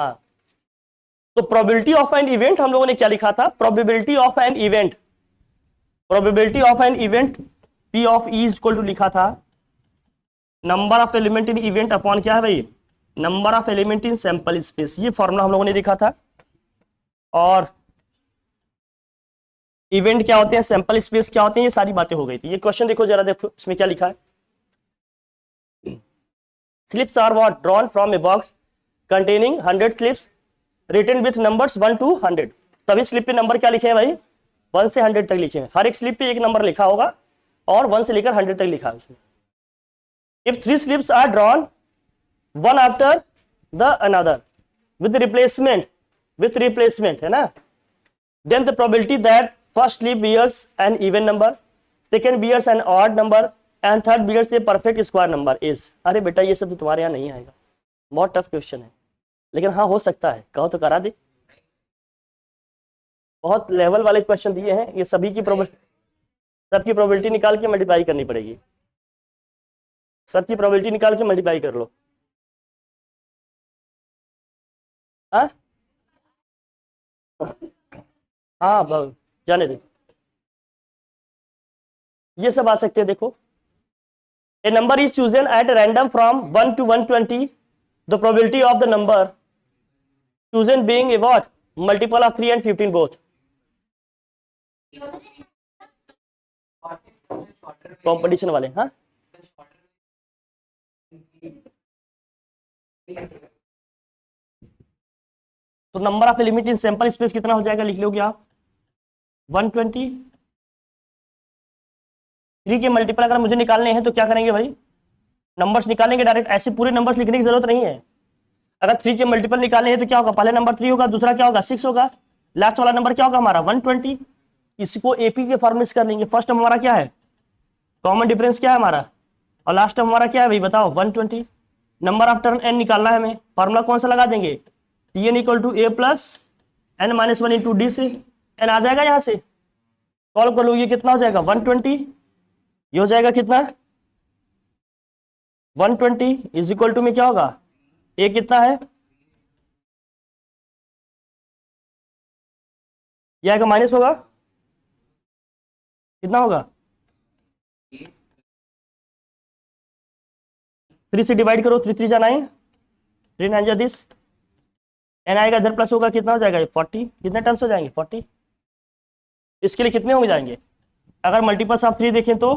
हाँ, तो probability of an event हम लोगों ने क्या लिखा था, probability of an event, probability of an event P of E is equal to लिखा था number of element in event upon क्या है भाई, number of element in sample space. ये फॉर्मूला हम लोगों ने देखा था। और इवेंट क्या होते हैं, सैंपल स्पेस क्या होते हैं, ये सारी बातें हो गई थी। ये क्वेश्चन देखो जरा, देखो इसमें क्या लिखा है, slips are what drawn from a box containing 100 slips written with numbers 1 to 100। सभी स्लिप पे नंबर क्या लिखे हैं भाई, 1 से 100 तक लिखे हैं। हर एक स्लिप पे एक नंबर लिखा होगा और 1 से लेकर 100 तक लिखा है उसमें। If 3 slips are drawn one after the another with replacement है ना, then the probability that first slip bears an even number, second bears an odd number and third bears a perfect square number is। अरे बेटा ये सब तो तुम्हारे यहाँ नहीं आएगा, बहुत टफ क्वेश्चन है, लेकिन हाँ हो सकता है, कहो तो करा दे। बहुत लेवल वाले क्वेश्चन दिए हैं, ये सभी की सबकी प्रोबेबिलिटी निकाल के मल्टीप्लाई करनी पड़ेगी, सबकी प्रोबेबिलिटी निकाल के मल्टीप्लाई कर लो। हाँ हाँ जाने दे, ये सब आ सकते हैं। देखो, a number is chosen at random from 1 to 120, the probability of the number chosen being a what multiple of 3 and 15 both. Competition वाले, हाँ तो number of element in sample space कितना हो जाएगा, लिख लोगे आप 120। 3 के मल्टीपल अगर मुझे निकालने हैं तो क्या करेंगे भाई, नंबर्स निकालेंगे डायरेक्ट, ऐसे पूरे नंबर्स लिखने की जरूरत नहीं है। अगर 3 के मल्टीपल निकालने हैं तो क्या होगा, पहले नंबर 3 होगा, दूसरा क्या होगा 6 होगा, लास्ट वाला नंबर क्या होगा हमारा 120। इसको एपी के फॉर्म में कर लेंगे। फर्स्ट टर्म हमारा क्या है, कॉमन डिफरेंस क्या है हमारा, और लास्ट टर्म हमारा क्या है भाई बताओ 120। नंबर ऑफ टर्म एन निकालना है हमें, फॉर्मूला कौन सा लगा देंगे, Tn equal to A plus N minus 1 into D से एन आ जाएगा, यहाँ से सॉल्व कर लो, ये कितना हो जाएगा 120, ये हो जाएगा कितना 120 इज इक्वल टू में क्या होगा, ए कितना है, ये आएगा माइनस होगा, कितना होगा 3 से डिवाइड करो, 3 3 जा 9, 3 9 जा 10, एन आएगा इधर प्लस होगा, कितना हो जाएगा 40, कितने टर्म्स हो जाएंगे 40। इसके लिए कितने हो जाएंगे, अगर मल्टीपल्स ऑफ 3 देखें तो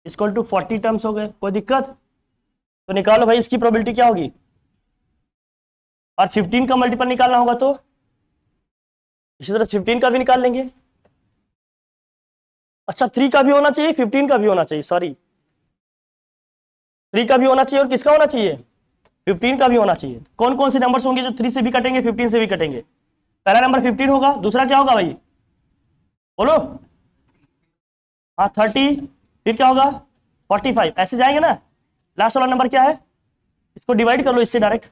इक्वल टू 40 टर्म्स हो गए, कोई दिक्कत, तो निकालो भाई इसकी प्रोबेबिलिटी क्या होगी, और 15 का मल्टीपल निकालना होगा तो इसी तरह 15 का भी निकाल लेंगे। अच्छा 3 का भी होना चाहिए, 15 का भी होना चाहिए, सॉरी 3 का भी होना चाहिए और किसका होना चाहिए 15 का भी होना चाहिए। कौन कौन से नंबर्स होंगे जो 3 से भी कटेंगे 15 से भी कटेंगे, पहला नंबर 15 होगा, दूसरा क्या होगा भाई बोलो, हाँ 30, फिर क्या होगा 45, ऐसे जाएंगे ना। लास्ट वाला नंबर क्या है, इसको डिवाइड कर लो इससे डायरेक्ट,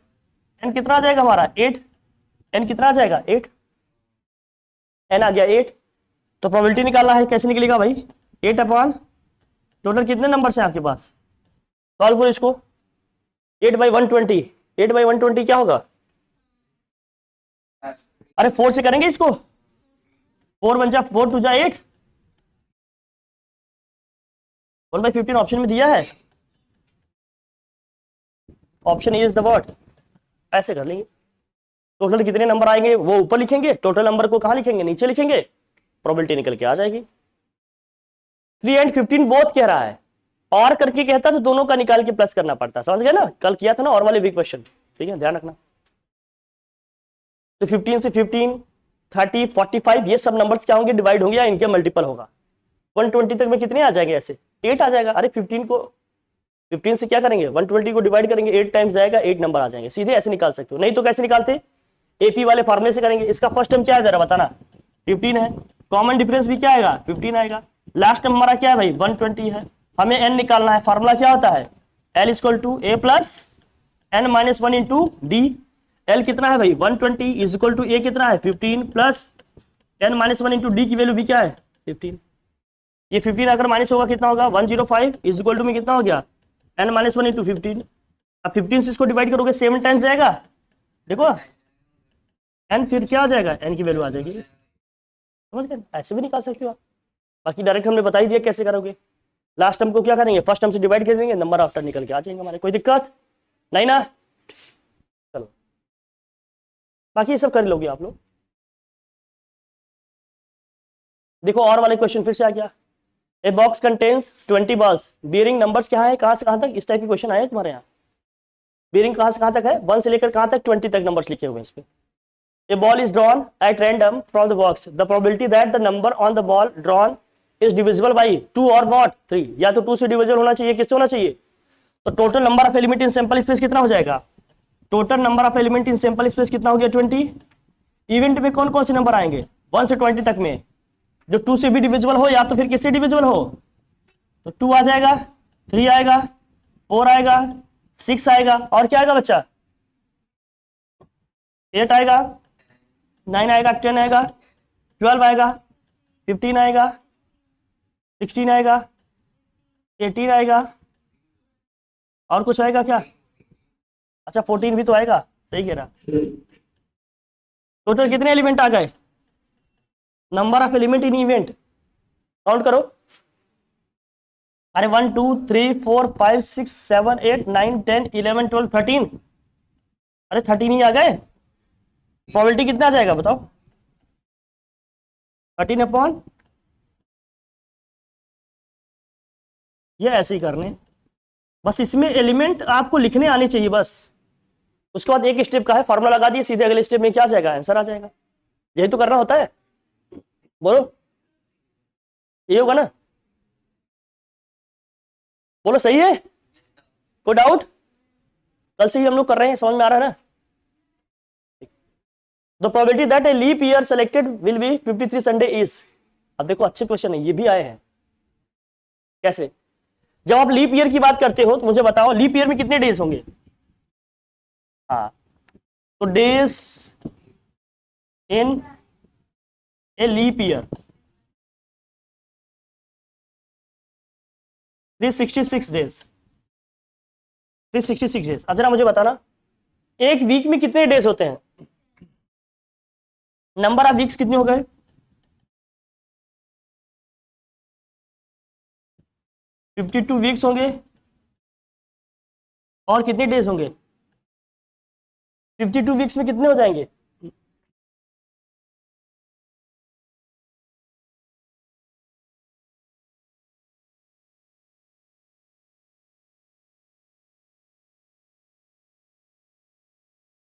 एन कितना आ जाएगा हमारा 8, एन कितना आ जाएगा 8, एन आ गया 8। तो प्रोबेबिलिटी निकालना है, कैसे निकलेगा भाई 8 अपॉन टोटल कितने नंबर हैं आपके पास, सॉल्व करो इसको, 8/120, 8/120 क्या होगा, अरे 4 से करेंगे इसको, 4 1 जा 4 2 जा 8, 1/15 ऑप्शन में दिया है, ऑप्शन इज द व्हाट, ऐसे कर लेंगे। टोटल कितने नंबर आएंगे वो ऊपर लिखेंगे, टोटल नंबर को कहां लिखेंगे नीचे लिखेंगे, प्रोबेबिलिटी निकल के आ जाएगी। 3 and 15 बोथ कह रहा है, और करके कहता तो दोनों का निकाल के प्लस करना पड़ता, समझ गए ना, कल किया था ना और वाले वीक क्वेश्चन, ठीक है ध्यान रखना। तो 15 से 15 30 45 ये सब नंबर्स क्या होंगे, डिवाइड होंगे या इनके मल्टीपल होगा। 120 तक में कितने आ जाएंगे, ऐसे 8 आ जाएगा। अरे 15 से क्या करेंगे 120 को डिवाइड करेंगे, 8 टाइम्स जाएगा, 8 नंबर आ जाएंगे, सीधे ऐसे निकाल सकते हो। नहीं तो कैसे निकालते, एपी वाले फॉर्मूले से करेंगे। इसका फर्स्ट टर्म क्या है जरा बताना, 15 है, कॉमन डिफरेंस भी क्या आएगा 15 आएगा, लास्ट टर्म हमारा क्या है भाई 120 है, हमें एन निकालना है। फॉर्मूला क्या होता है, L equal to A plus N minus 1 into D. L कितना है भाई 120 इज इक्वल टू ए कितना है 15 plus N minus 1 into D की वैल्यू भी क्या है 15। ये 15 अगर माइनस होगा कितना होगा 105 इज इक्वल टू में कितना हो गया n माइनस 1 इंटू 15। अब 15 से इसको डिवाइड करोगे 7 टाइम्स जाएगा, देखो n फिर क्या आ जाएगा, n की वैल्यू आ जाएगी, समझ गए, ऐसे भी निकाल सकते हो आप। बाकी डायरेक्ट हमने बता ही दिया कैसे करोगे। लास्ट टर्म को क्या करेंगे, फर्स्ट टर्म से डिवाइड कर देंगे, नंबर आफ्टर निकल के आ जाएंगे हमारे, कोई दिक्कत नहीं ना। चलो बाकी ये सब कर लोगे आप लोग। देखो और वाले क्वेश्चन फिर से आ गया, a box contains 20 balls bearing numbers क्या है, कहां से कहां तक, इस टाइप के क्वेश्चन आए तुम्हारे यहाँ। बियरिंग कहां से कहां तक है, 1 से लेकर कहां तक, 20 तक नंबर्स लिखे हुए हैं इस पे। A ball is drawn at random from the box. The probability that the number on the ball drawn is divisible by 2 or what 3, या तो 2 से डिविजिबल होना चाहिए, किससे होना चाहिए, तो total number of element in sample space कितना हो जाएगा, total number of element in sample space कितना हो गया 20। इवेंट में कौन कौन से नंबर आएंगे 1 से 20 तक में, जो 2 से भी डिविजिबल हो या तो फिर किससे डिविजिबल हो, तो 2 आ जाएगा, 3 आएगा, 4 आएगा, 6 आएगा, और क्या आएगा बच्चा, 8 आएगा, 9 आएगा, 10 आएगा, 12 आएगा, 15 आएगा, 16 आएगा, 18 आएगा, और कुछ आएगा क्या, अच्छा 14 भी तो आएगा, सही कह रहा। टोटल कितने एलिमेंट आ गए, number of element in event count करो, अरे 1 2 3 4 5 6 7 8 9 10 11 12 13, अरे 13 ही आ गए, प्रोबेबिलिटी कितना आ जाएगा बताओ, 13/, ये ऐसे ही करने, बस इसमें एलिमेंट आपको लिखने आने चाहिए बस। उसके बाद एक स्टेप का है, फॉर्मूला लगा दिए, सीधे अगले स्टेप में क्या आ जाएगा, आंसर आ जाएगा। यही तो करना होता है, बोलो ये होगा ना, बोलो सही है, कोई डाउट, कल से ही हम लोग कर रहे हैं, समझ में आ रहा है ना। The probability that a leap year selected will be 53 Sunday is, अब देखो अच्छे क्वेश्चन है, ये भी आए हैं। कैसे, जब आप लीप ईयर की बात करते हो तो मुझे बताओ लीप ईयर में कितने डेज होंगे, हाँ तो days in a leap year 366 days, 366 days. अब जरा मुझे बताना एक वीक में कितने डेज होते हैं, नंबर ऑफ वीक्स कितने हो गए, 52 वीक्स होंगे, और कितने डेज होंगे, 52 वीक्स में कितने हो जाएंगे,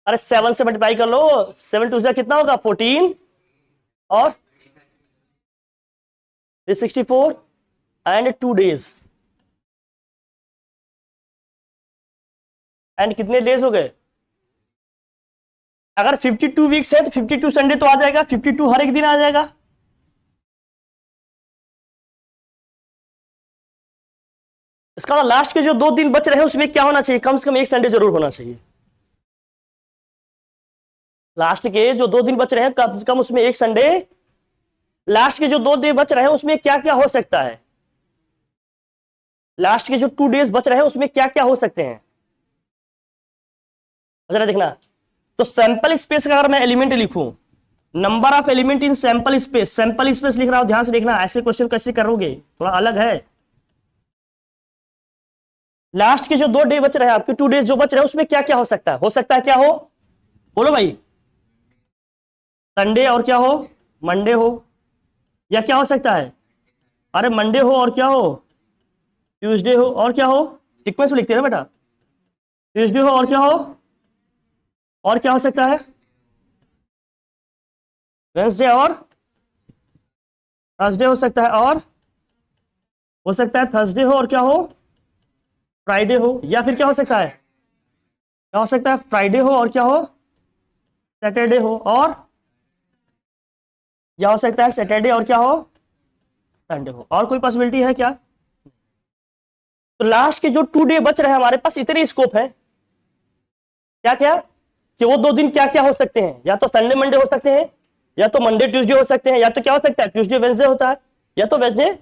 अरे 7 से मल्टीप्लाई कर लो, 7 2 कितना होगा 14, और 364 एंड 2 डेज, एंड कितने डेज हो गए, अगर 52 वीक्स है तो 52 संडे तो आ जाएगा, 52 हर एक दिन आ जाएगा। इसका लास्ट के जो 2 दिन बच रहे हैं उसमें क्या होना चाहिए, कम से कम एक संडे जरूर होना चाहिए। लास्ट के जो 2 दिन बच रहे हैं कम से कम उसमें एक संडे, लास्ट के जो 2 दिन बच रहे हैं उसमें क्या क्या हो सकता है, लास्ट के जो 2 डेज बच रहे हैं उसमें क्या क्या हो सकते हैं, जरा देखना। तो सैंपल स्पेस का अगर मैं एलिमेंट लिखूं, number of element in sample space, sample space लिख रहा हूं, ध्यान से देखना, ऐसे क्वेश्चन कैसे करोगे थोड़ा अलग है। लास्ट के जो 2 डे बच रहे हैं आपके, 2 डेज जो बच रहे हैं उसमें क्या क्या हो सकता है, क्या हो, बोलो भाई, संडे और क्या हो, मंडे हो, या क्या हो सकता है, अरे मंडे हो और क्या हो, ट्यूसडे हो और क्या हो, सीक्वेंस लिखते हैं ना बेटा, ट्यूसडे हो और क्या हो, और क्या हो सकता है, वेडनेसडे और थर्सडे हो सकता है, और हो सकता है थर्सडे हो और क्या हो, फ्राइडे हो, या फिर क्या हो सकता है, क्या हो सकता है, फ्राइडे हो और क्या हो, सैटरडे हो, और या हो सकता है सैटरडे और क्या हो, संडे हो, और कोई पॉसिबिलिटी है क्या। तो लास्ट के जो 2 डे बच रहे हैं हमारे पास, इतने स्कोप है, क्या क्या, कि वो 2 दिन क्या क्या हो सकते हैं, या तो संडे मंडे हो सकते हैं, या तो मंडे ट्यूसडे हो सकते हैं, या तो क्या हो सकता है ट्यूसडे वेडनेसडे होता है, या तो वेडनेसडे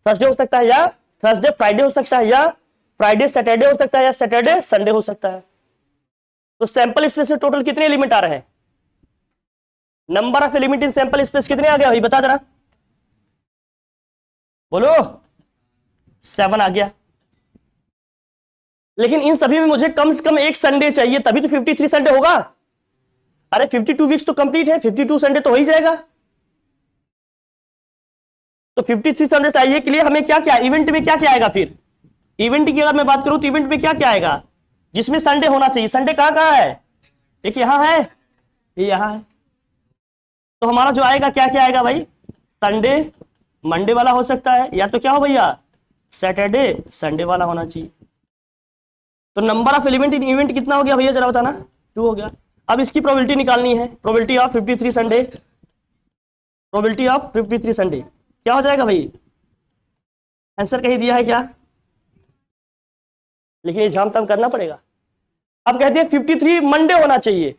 थर्सडे हो सकता है, या थर्सडे फ्राइडे हो सकता है, या फ्राइडे सैटरडे हो सकता है या सैटरडे संडे हो सकता है। तो सैंपल स्पेस में टोटल कितने एलिमेंट आ रहे हैं? Number of element in sample space कितने आ गया भाई, बता जरा, बोलो। 7 आ गया। लेकिन इन सभी में मुझे कम से कम एक संडे चाहिए, तभी तो 53 संडे होगा। अरे 52 वीक्स तो कंप्लीट है, 52 संडे तो हो ही जाएगा। तो 53 संडे चाहिए के लिए हमें क्या क्या इवेंट में क्या क्या आएगा? फिर इवेंट की अगर मैं बात करूं तो इवेंट में क्या क्या आएगा जिसमें संडे होना चाहिए? संडे कहां है? एक यहां है, ये यहां है। तो हमारा जो आएगा क्या क्या आएगा भाई? संडे मंडे वाला हो सकता है, या तो क्या हो भैया सैटरडे संडे वाला होना चाहिए। तो number of element in event कितना हो गया भैया, जरा बताना। 2 हो गया। अब इसकी प्रोबेबिलिटी निकालनी है, probability of 53 Sunday, probability of 53 Sunday क्या हो जाएगा भाई? आंसर कहीं दिया है क्या? लेकिन ये झाम करना पड़ेगा। अब कहते हैं 53 मंडे होना चाहिए,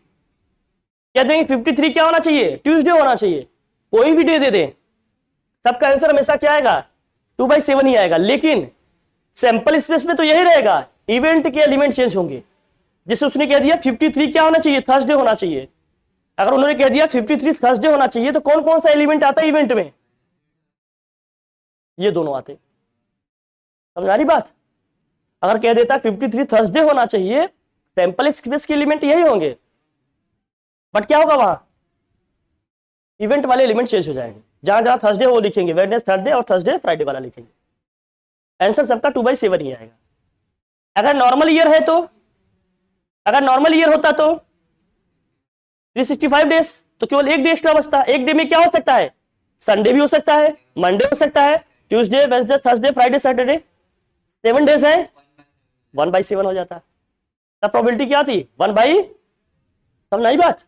कहते हैं 53 क्या होना चाहिए? ट्यूसडे होना चाहिए। कोई भी डे दे दें, सबका आंसर हमेशा क्या आएगा? 2/7 ही आएगा। लेकिन सैंपल स्पेस में तो यही रहेगा, इवेंट के एलिमेंट चेंज होंगे। जैसे उसने कह दिया 53 क्या होना चाहिए? थर्सडे होना चाहिए। अगर उन्होंने कह दिया 53 थर्सडे होना चाहिए, तो कौन कौन सा एलिमेंट आता है इवेंट में? ये दोनों आते। समझ आ रही बात? अगर कह देता 53 थर्सडे होना चाहिए, सैंपल स्पेस के एलिमेंट यही होंगे, बट क्या होगा वहां? इवेंट वाले एलिमेंट चेंज हो जाएंगे। जहां जहां थर्सडे वो लिखेंगे वेडनेस थर्सडे और थर्सडे फ्राइडे वाला लिखेंगे। आंसर सबका 2/7 ही आएगा। अगर नॉर्मल ईयर है तो, अगर नॉर्मल ईयर होता तो 365 डेज, तो केवल एक डे एक्स्ट्रा बचता। एक डे में क्या हो सकता है? संडे भी हो सकता है, मंडे हो सकता है, Tuesday Wednesday Thursday Friday Saturday. 7 days है, 1/7 हो जाता। तब प्रोबेबिलिटी क्या थी? 1/। समझ आई बात?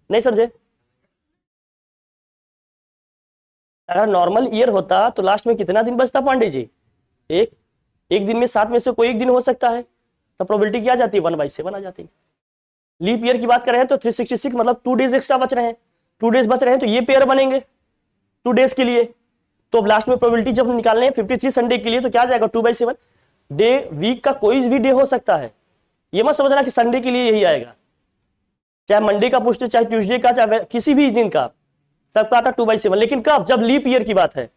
नहीं समझे? अगर नॉर्मल ईयर होता तो लास्ट में कितना दिन बचता पांडे जी? एक दिन में 7 में से कोई एक दिन हो सकता है, तो प्रोबेबिलिटी क्या आ जाती है? 1/7 आ जाती है। लीप ईयर की बात कर रहे हैं तो 366 मतलब 2 डेज एक्स्ट्रा बच रहे हैं, 2 डेज बच रहे हैं, तो ये पेयर बनेंगे 2 डेज के लिए। तो अब लास्ट में प्रोबेबिलिटी जब निकालने हैं 53 संडे के लिए, तो क्या आ जाएगा? 2/7। डे वीक का कोई भी डे हो सकता है, ये मत समझना कि संडे के लिए यही आएगा। चाहे मंडे का पूछते, चाहे ट्यूसडे का, चाहे किसी भी दिन का, सबका आता 2/7। लेकिन कब? जब लीप ईयर की बात है।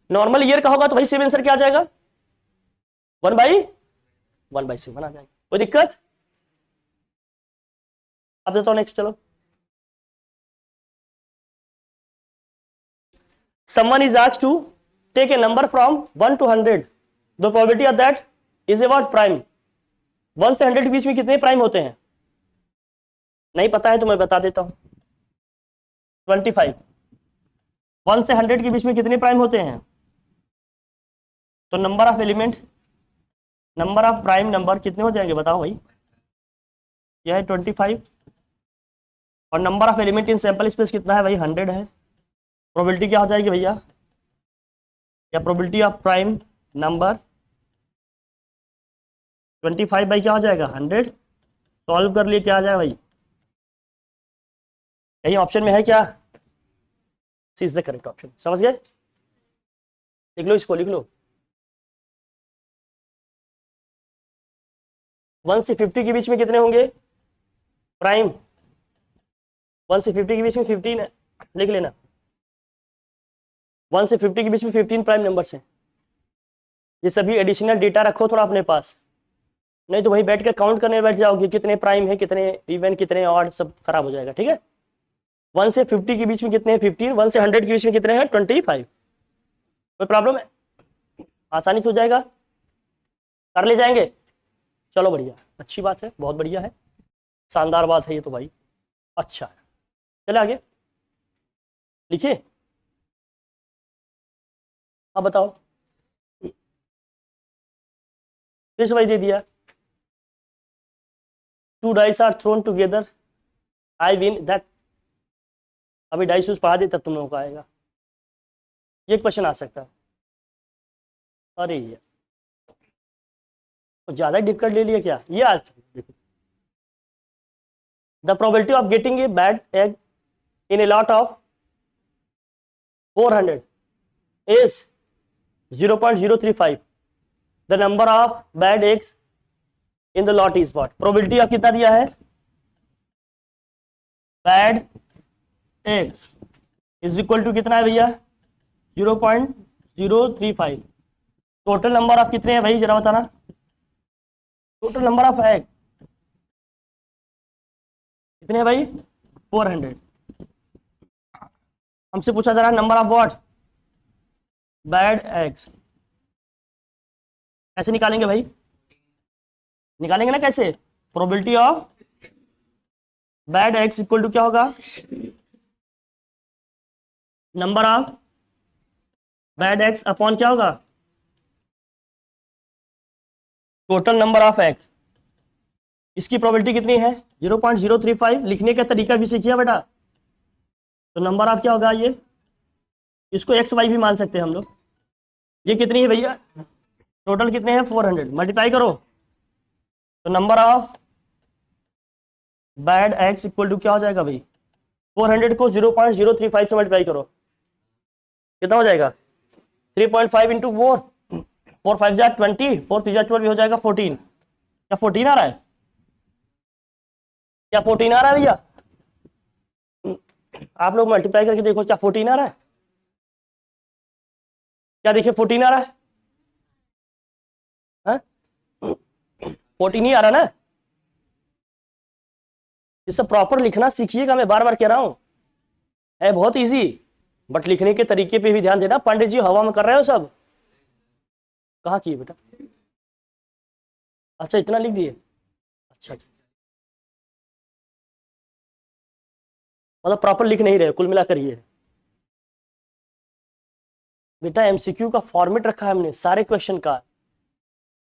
नॉर्मल ईयर का होगा तो भाई सेम आंसर क्या आ जाएगा? 1/7 आ जाएगा। कोई दिक्कत? अब देता हूं नेक्स्ट, चलो। Someone is asked to take a number from 1 to 100. The probability of that is about prime. 1 से 100 के बीच में कितने प्राइम होते हैं? नहीं पता है तो मैं बता देता हूं, 25। 1 से 100 के बीच में कितने प्राइम होते हैं? तो number of element, number of prime number कितने हो जाएंगे बताओ भाई? यह है 25, और number of element in sample space कितना है भाई? 100 है। प्रोबेबिलिटी क्या हो जाएगी भैया? या probability of prime number 25 by क्या हो जाएगा? 100। सॉल्व कर लिए क्या आ जाएगा भाई? यही ऑप्शन में है क्या? सी इज द करेक्ट ऑप्शन। समझ गए? लिख लो इसको, लिख लो। 1 से 50 के बीच में कितने होंगे प्राइम? 1 से 50 के बीच में 15 है, लिख लेना। 1 से 50 के बीच में 15 प्राइम नंबर्स हैं। ये सभी एडिशनल डेटा रखो थोड़ा अपने पास, नहीं तो वही बैठ कर काउंट करने बैठ जाओगे कितने प्राइम है, कितने इवन, कितने ऑड, सब खराब हो जाएगा। ठीक है? 1 से 50 के बीच में कितने हैं? 15। 1 से 100 के बीच में कितने हैं? 25। कोई प्रॉब्लम है? आसानी से हो जाएगा, कर ले जाएंगे। चलो बढ़िया, अच्छी बात है, बहुत बढ़िया है, शानदार बात है ये तो भाई। अच्छा है, चले आगे लिखिए। अब बताओ, फिर से वही दे दिया। 2 dice are thrown together, I win that. अभी डाइस यूज पढ़ा दे तब तुम लोगों को आएगा, ये क्वेश्चन आ सकता है। अरे यार ज्यादा डिफिकल्ट ले लिया क्या? ये आज the probability of getting a bad egg in a lot of 400 is 0.035। The number of bad eggs in the lot is what? Probability of कितना दिया है? Bad eggs is equal to कितना है भैया? 0.035। टोटल नंबर ऑफ कितने हैं भाई, जरा बताना। टोटल नंबर ऑफ एग कितने हैं भाई? 400। हमसे पूछा जा रहा है number of what? Bad eggs. कैसे निकालेंगे भाई? निकालेंगे ना कैसे? Probability of bad eggs equal to क्या होगा? Number of bad eggs upon क्या होगा? Total number of eggs. इसकी प्रोबेबिलिटी कितनी है? 0.035। लिखने का तरीका भी सीखिए बेटा। तो नंबर ऑफ क्या होगा ये? इसको एक्स वाई भी मान सकते हैं हम लोग। ये कितनी है भैया? टोटल कितने हैं? 400। मल्टीप्लाई करो तो number of bad eggs equal to क्या हो जाएगा भाई? 400 को 0.035 से मल्टीप्लाई करो, कितना हो जाएगा? 3.5 इंटू 4, 4 5 जा 20, 4 3 जा 12 भी हो जाएगा 14। क्या 14 आ रहा है? क्या 14 आ रहा है भैया? आप लोग मल्टीप्लाई करके देखो, क्या 14 आ रहा है? क्या देखिए 14 आ रहा है? 14 ही आ रहा ना? ये सब प्रॉपर लिखना सीखिएगा, मैं बार बार कह रहा हूं, है बहुत इजी, बट लिखने के तरीके पे भी ध्यान देना। पंडित जी हवा में कर रहे हो सब? कहाँ किए बेटा? अच्छा इतना लिख दिए। अच्छा मतलब प्रॉपर लिख नहीं रहे कुल मिलाकर ये बेटा। एमसीक्यू का फॉर्मेट रखा है हमने सारे क्वेश्चन का,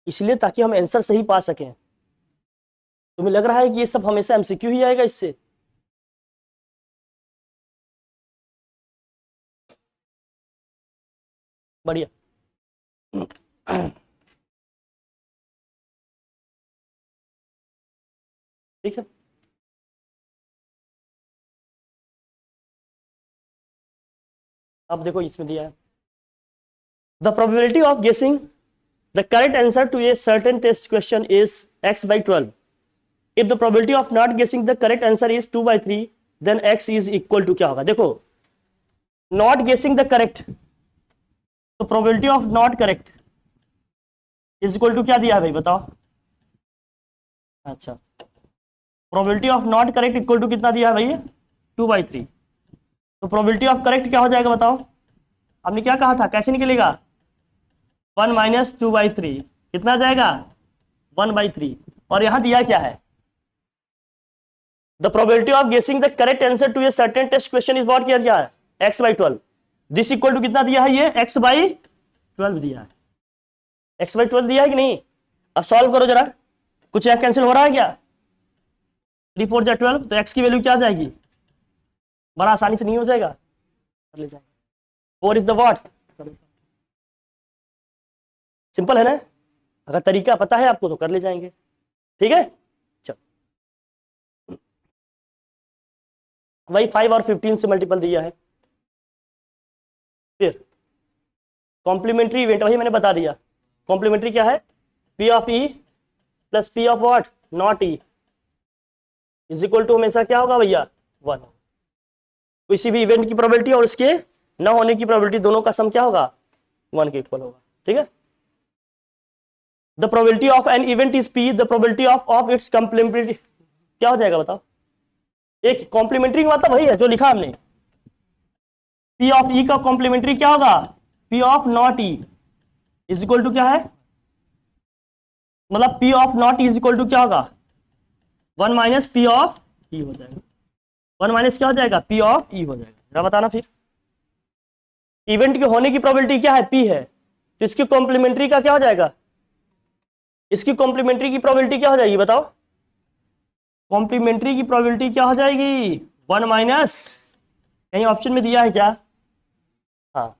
इसलिए ताकि हम आंसर सही पा सकें। तुम्हें लग रहा है कि ये सब हमेशा एमसीक्यू ही आएगा इससे? बढ़िया। ठीक है, अब देखो इसमें दिया है the probability of guessing the correct answer to a certain test question is x/12। If the probability of not guessing the correct answer is 2/3 then x is equal to क्या होगा? देखो नॉट गेसिंग द करेक्ट, तो probability of not correct is equal to क्या दिया है भाई बताओ? अच्छा probability of not correct equal to कितना दिया है भाई? 2/3। तो प्रोबेबिलिटी ऑफ करेक्ट क्या हो जाएगा बताओ? आपने क्या कहा था, कैसे निकलेगा? 1 माइनस 2/3 कितना जाएगा? 1/3। और यहां दिया क्या है? The probability of guessing the correct answer to a certain test question is what किया गया है? x/12। दिस इक्वल टू कितना दिया है? ये x/12 दिया है। x/12 दिया है कि नहीं? अब सॉल्व करो जरा, कुछ यहाँ कैंसिल हो रहा है क्या? 3 4 जा 12, तो x की वैल्यू क्या आ जाएगी? बड़ा आसानी से नहीं हो जाएगा? कर ले जाएंगे। 4 इज द व्हाट? सिंपल है ना? अगर तरीका पता है आपको तो कर ले जाएंगे। ठीक है, चलो वही 5 और 15 से मल्टीपल दिया है। फिर कॉम्प्लीमेंट्री इवेंट वही मैंने बता दिया। कॉम्प्लीमेंट्री क्या है? P of E plus P of what? Not E is equal to हमेशा क्या होगा भैया? 1। किसी भी इवेंट की प्रोबेबिलिटी और उसके न होने की प्रोबेबिलिटी दोनों का सम क्या होगा? 1 के इक्वल होगा। ठीक है, the probability of an event is P, the probability of its complementary क्या हो जाएगा बताओ? एक कॉम्प्लीमेंट्री का मतलब वही है जो लिखा हमने। P ऑफ E का कॉम्प्लीमेंट्री क्या होगा? P of not E is equal to क्या है? मतलब P of not E is equal to क्या होगा? 1 माइनस P ऑफ E हो जाएगा। 1 माइनस क्या हो जाएगा? P ऑफ E हो जाएगा। जरा बताना फिर। इवेंट के होने की प्रोबेबिलिटी क्या है? P है, तो इसकी कॉम्प्लीमेंट्री का क्या हो जाएगा? इसकी कॉम्प्लीमेंट्री की प्रोबेबिलिटी क्या हो जाएगी बताओ? कॉम्प्लीमेंट्री की प्रोबेबिलिटी क्या हो जाएगी? 1 माइनस, कहीं ऑप्शन में दिया है क्या? हाँ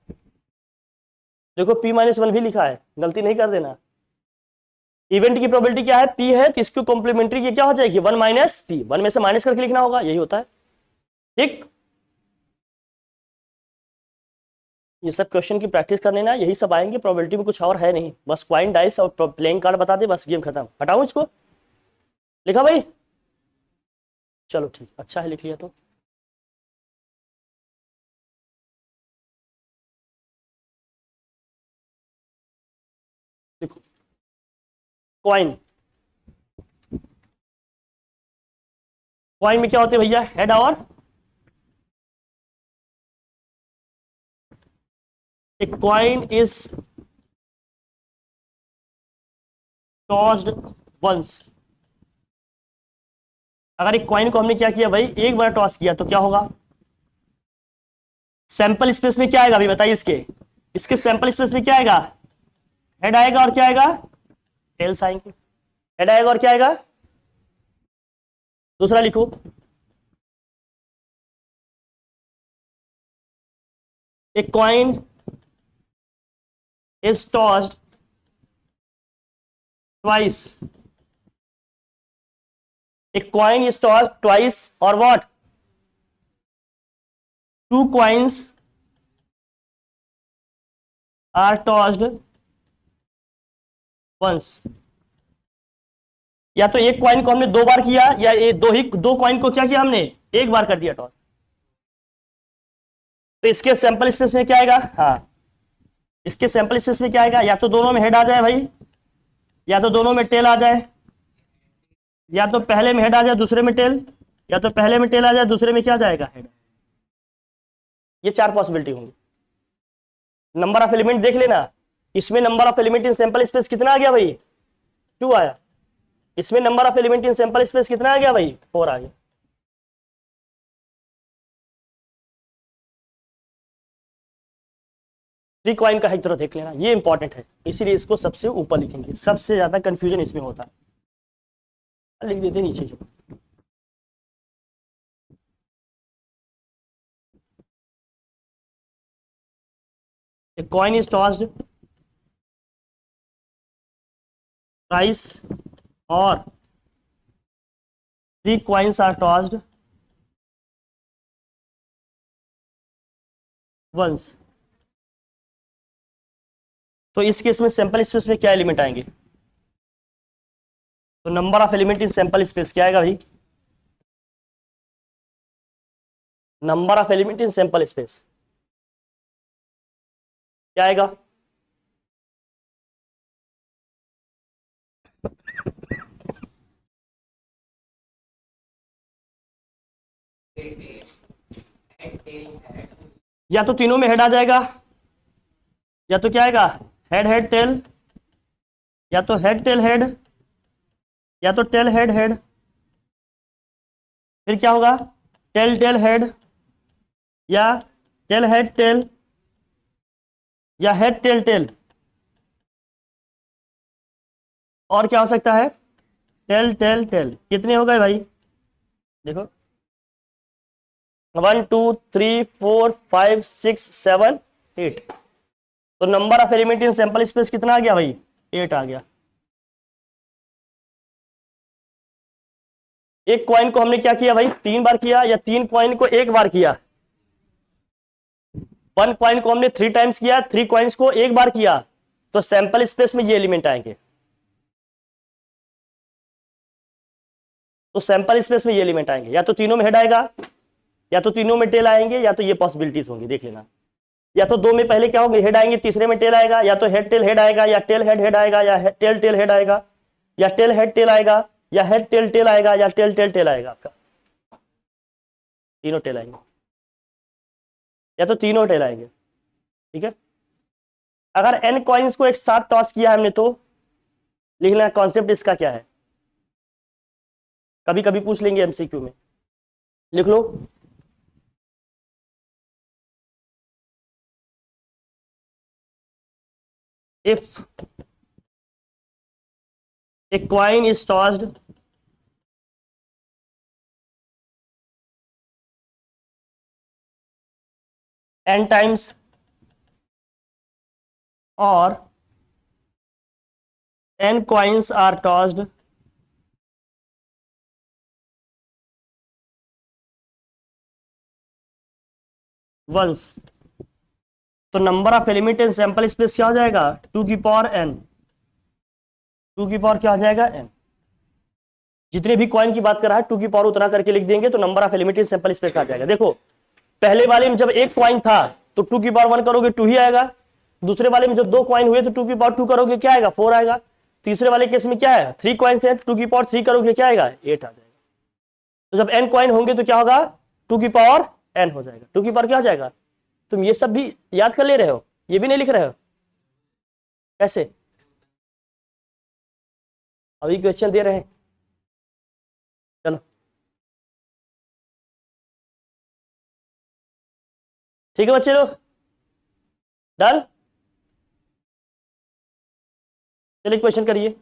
देखो P-1 भी लिखा है, गलती नहीं कर देना। इवेंट की प्रोबेबिलिटी क्या है? P है, तो इसकी कॉम्प्लीमेंट्री की क्या हो जाएगी? 1 माइनस P। 1 में से माइनस करके लिखना होगा, यही होता है। ठीक, ये सब क्वेश्चन की प्रैक्टिस करने ना, यही सब आएंगे, प्रोबेबिलिटी में कुछ और है नहीं, बस क्वाइन डाइस और प्लेइंग कार्ड बता दे, बस गेम खत्म। हटाऊं इसको? लिखा भाई? चलो ठीक, अच्छा है लिख लिया तो। देखो, क्वाइन, क्वाइन में क्या होते हैं भैया? हेड और ए क्वाइन इज टॉस्ड वंस। अगर एक क्वाइन को हमने क्या किया भाई, एक बार टॉस किया तो क्या होगा? सैंपल स्पेस में क्या आएगा अभी बताइए? इसके इसके सैंपल स्पेस में क्या आएगा? हेड आएगा और क्या आएगा? टेल्स आएंगे। हेड आएगा और क्या आएगा? दूसरा लिखो, a coin is tossed twice. A coin is tossed twice और what? Two coins are tossed once. या तो एक कॉइन को हमने दो बार किया, या ये दो कॉइन को क्या किया हमने? एक बार कर दिया टॉस। तो इसके सैंपल स्पेस में क्या आएगा? हाँ, इसके सैंपल स्पेस में क्या आएगा? या तो दोनों में हेड आ जाए भाई, या तो दोनों में टेल आ जाए, या तो पहले में हेड आ जाए दूसरे में टेल, या तो पहले में टेल आ जाए दूसरे में क्या जाएगा? हेड। ये चार पॉसिबिलिटी होंगी। नंबर ऑफ एलिमेंट देख लेना, इसमें number of element in sample space कितना आ गया भाई? 2 आया। इसमें number of element in sample space कितना आ गया भाई? 4 आ गया। थ्री कॉइन का एक तरह देख लेना, ये इंपॉर्टेंट है, इसीलिए इसको सबसे ऊपर लिखेंगे, सबसे ज्यादा कंफ्यूजन इसमें होता है। लिख देते नीचे जो। A coin is tossed thrice or three coins are tossed once। तो इस केस में सैंपल स्पेस में क्या एलिमेंट आएंगे? तो number of element in sample space क्या आएगा भाई? Number of element in sample space क्या आएगा? या तो तीनों में हेड आ जाएगा, या तो क्या आएगा? हेड हेड टेल, या तो हेड टेल हेड, या तो टेल हेड हेड। फिर क्या होगा? टेल टेल हेड, या टेल हेड टेल, या हेड टेल टेल। और क्या हो सकता है? Tail tail tail. कितने हो गए भाई? देखो, 1 2 3 4 5 6 7 8। तो number of element in sample space कितना आ गया भाई? 8 आ गया। एक कॉइन को हमने क्या किया भाई? 3 बार किया, या 3 कॉइन को एक बार किया? 1 कॉइन को हमने 3 टाइम्स किया, 3 कॉइन्स को एक बार किया, तो सैंपल स्पेस में ये एलिमेंट आएंगे। तो सैंपल स्पेस में ये एलिमेंट आएंगे, या तो तीनों में हेड आएगा, या तो तीनों में टेल आएंगे, या तो ये पॉसिबिलिटीज होंगी, देख लेना। या तो दो में पहले क्या होंगे? हेड आएंगे, तीसरे में टेल आएगा, या तो हेड टेल हेड आएगा, या टेल हेड हेड आएगा, या टेल टेल हेड आएगा, या टेल हेड टेल आएगा, या हेड टेल टेल आएगा, या टेल टेल टेल आएगा। आपका तीनों टेल आएंगे, या तो तीनों टेल आएंगे। ठीक है। अगर एन कॉइन्स को एक साथ टॉस किया हमने तो लिखना कॉन्सेप्ट इसका क्या है, कभी कभी पूछ लेंगे एमसीक्यू में, लिख लो। If a coin is tossed n times or n coins are tossed once, तो number of element in sample space क्या हो जाएगा, 2 की पावर n, 2 की पावर क्या हो जाएगा n। जितने भी कॉइन की बात कर रहा है 2 की पावर उतना करके लिख देंगे तो number of element in sample space आ जाएगा। देखो पहले वाले में जब एक कॉइन था तो 2 की पावर 1 करोगे 2 ही आएगा, दूसरे वाले में जब 2 कॉइन हुए तो 2 की पावर 2 करोगे क्या आएगा, 4 आएगा, तीसरे वाले केस में क्या है 3 कॉइन है, 2 की पावर 3 करोगे क्या आएगा, 8 आ जाएगा। तो जब n कॉइन होंगे तो क्या होगा, 2 की पावर n हो जाएगा, 2 की पावर क्या हो जाएगा। तुम ये सब भी याद कर ले रहे हो, ये भी नहीं लिख रहे हो, कैसे अभी क्वेश्चन दे रहे हैं। चलो ठीक है बच्चे लोग, डन। चलिए क्वेश्चन करिए।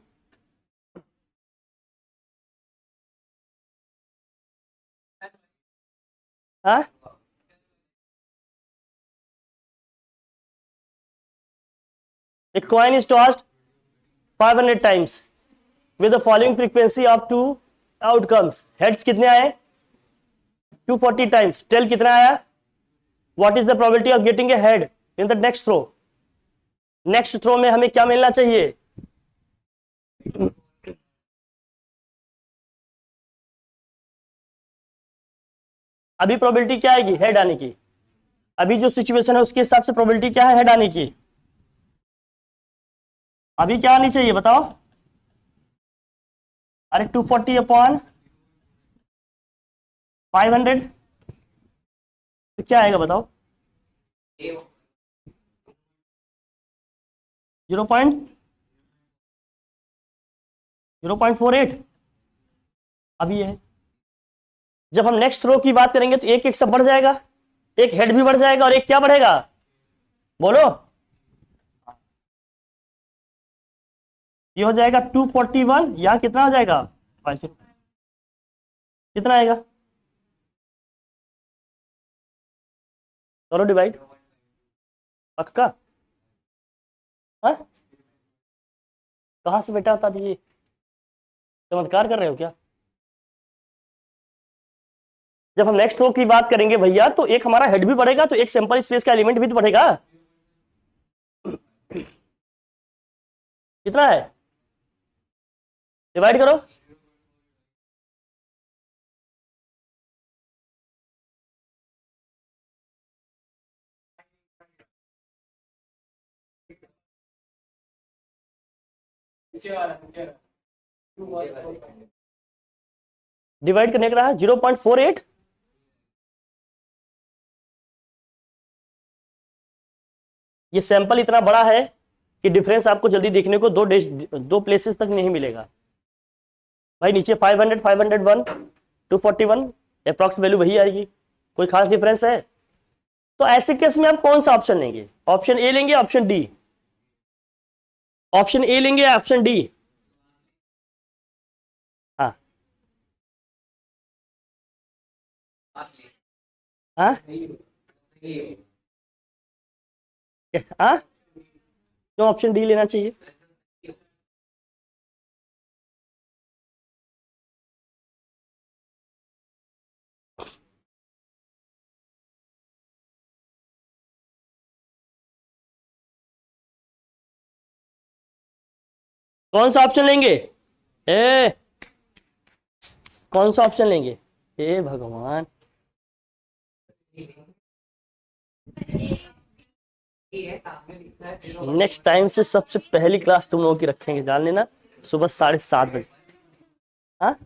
हाँ A coin is tossed 500 times with the following frequency of 2 outcomes. Heads कितने आए, 240 times. Tail कितना आया, what is the probability of getting a head in the next throw. Next throw में हमें क्या मिलना चाहिए, अभी प्रोबेबिलिटी क्या आएगी हेड आने की, अभी जो सिचुएशन है उसके हिसाब से प्रोबेबिलिटी क्या है हेड आने की, अभी क्या आनी चाहिए बताओ। अरे 240 अपॉन 500 तो क्या आएगा बताओ, 0.48 अभी है। जब हम नेक्स्ट थ्रो की बात करेंगे तो एक एक सब बढ़ जाएगा, एक हेड भी बढ़ जाएगा और एक क्या बढ़ेगा, बोलो, ये हो जाएगा 241 या कितना हो जाएगा, कितना आएगा, करो डिवाइड, पक्का, हाँ कहां से बेटा बता दीजिए, चमत्कार कर रहे हो क्या। जब हम नेक्स्ट रो की बात करेंगे भैया तो एक हमारा हेड भी बढ़ेगा तो एक सैंपल स्पेस का एलिमेंट भी तो बढ़ेगा, कितना है, डिवाइड करो, डिवाइड करने का रहा 0.48, ये सैंपल इतना बड़ा है कि डिफरेंस आपको जल्दी देखने को दो प्लेसेस तक नहीं मिलेगा भाई। नीचे 500 501 241 अप्रॉक्स वैल्यू वही आएगी, कोई खास डिफरेंस है। तो ऐसे केस में आप कौन सा ऑप्शन लेंगे, ऑप्शन ए लेंगे ऑप्शन डी, ऑप्शन ए लेंगे ऑप्शन डी, हाँ हाँ हाँ क्यों ऑप्शन डी लेना चाहिए, कौन सा ऑप्शन लेंगे, ए कौन सा ऑप्शन लेंगे, ए भगवान, नेक्स्ट टाइम से सबसे पहली क्लास तुम लोगों की रखेंगे जान लेना, सुबह 7:30 बजे। हाँ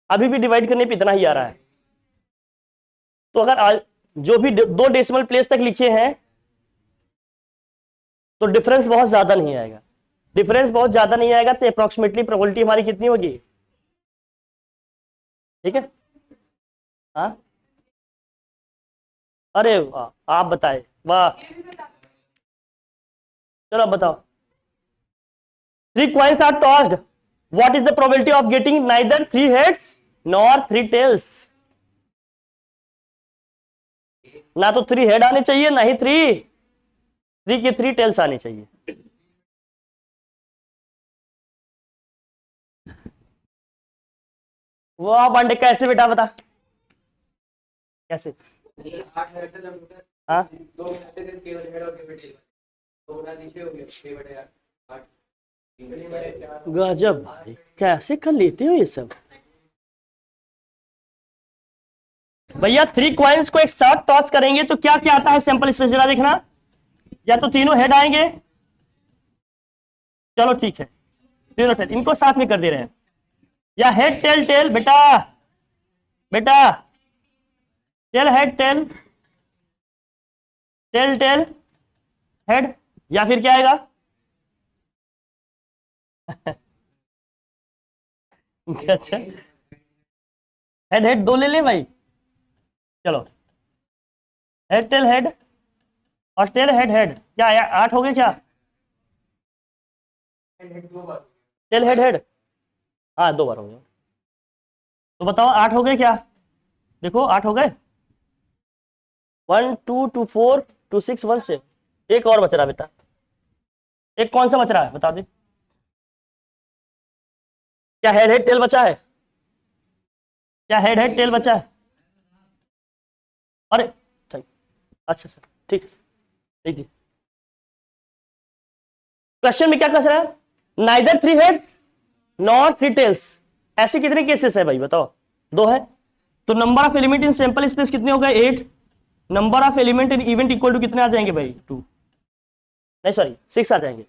अभी भी डिवाइड करने पे इतना ही आ रहा है, तो अगर जो भी दो डेसिमल प्लेस तक लिखे हैं तो डिफरेंस बहुत ज्यादा नहीं आएगा, डिफरेंस बहुत ज्यादा नहीं आएगा तो अप्रोक्सीमेटली प्रोबेबिलिटी हमारी कितनी होगी, ठीक है। हाँ अरे वाह आप बताए, वाह चलो आप बताओ, 3 coins are tossed, what is the probability of getting neither 3 heads nor 3 tails, ना तो 3 हेड आने चाहिए ना ही 3 की 3 टेल्स आनी चाहिए। वाह पांडे, कैसे बेटा बता कैसे? हाँ गजब भाई, कैसे कर लेते हो ये सब भैया। 3 कॉइन्स को एक साथ टॉस करेंगे तो क्या क्या आता है सैंपल स्पेस, जरा देखना। या तो तीनों हेड आएंगे, चलो ठीक है, तीनों हेड, इनको साथ में कर दे रहे हैं। या हेड टेल टेल बेटा, बेटा tail head tail, tail tail head, या फिर क्या आएगा? अच्छा, हेड हेड दो ले ले भाई, चलो हेड टेल हेड और टेल हेड हेड, क्या आया? 8 हो गए क्या? टेल हेड हेड, हाँ 2 बार हो गया। तो बताओ 8 हो गए क्या? देखो 8 हो गए, 1 2 2 4 2 6 1 से एक और बच रहा बेटा, एक कौन सा बच रहा है बता दे? क्या हेड हेड टेल बचा है? क्या हेड हेड टेल बचा है? अरे ठीक, अच्छा सर ठीक है, ठीक है। क्वेश्चन में क्या कह रहा है? नाइदर 3 हेड्स नॉर 3 टेल्स, ऐसे कितने केसेस है भाई बताओ? 2 है। तो number of element in sample space कितने हो गए? 8। Number of element in event equal to कितने आ जाएंगे भाई? 2, नहीं सॉरी 6 आ जाएंगे,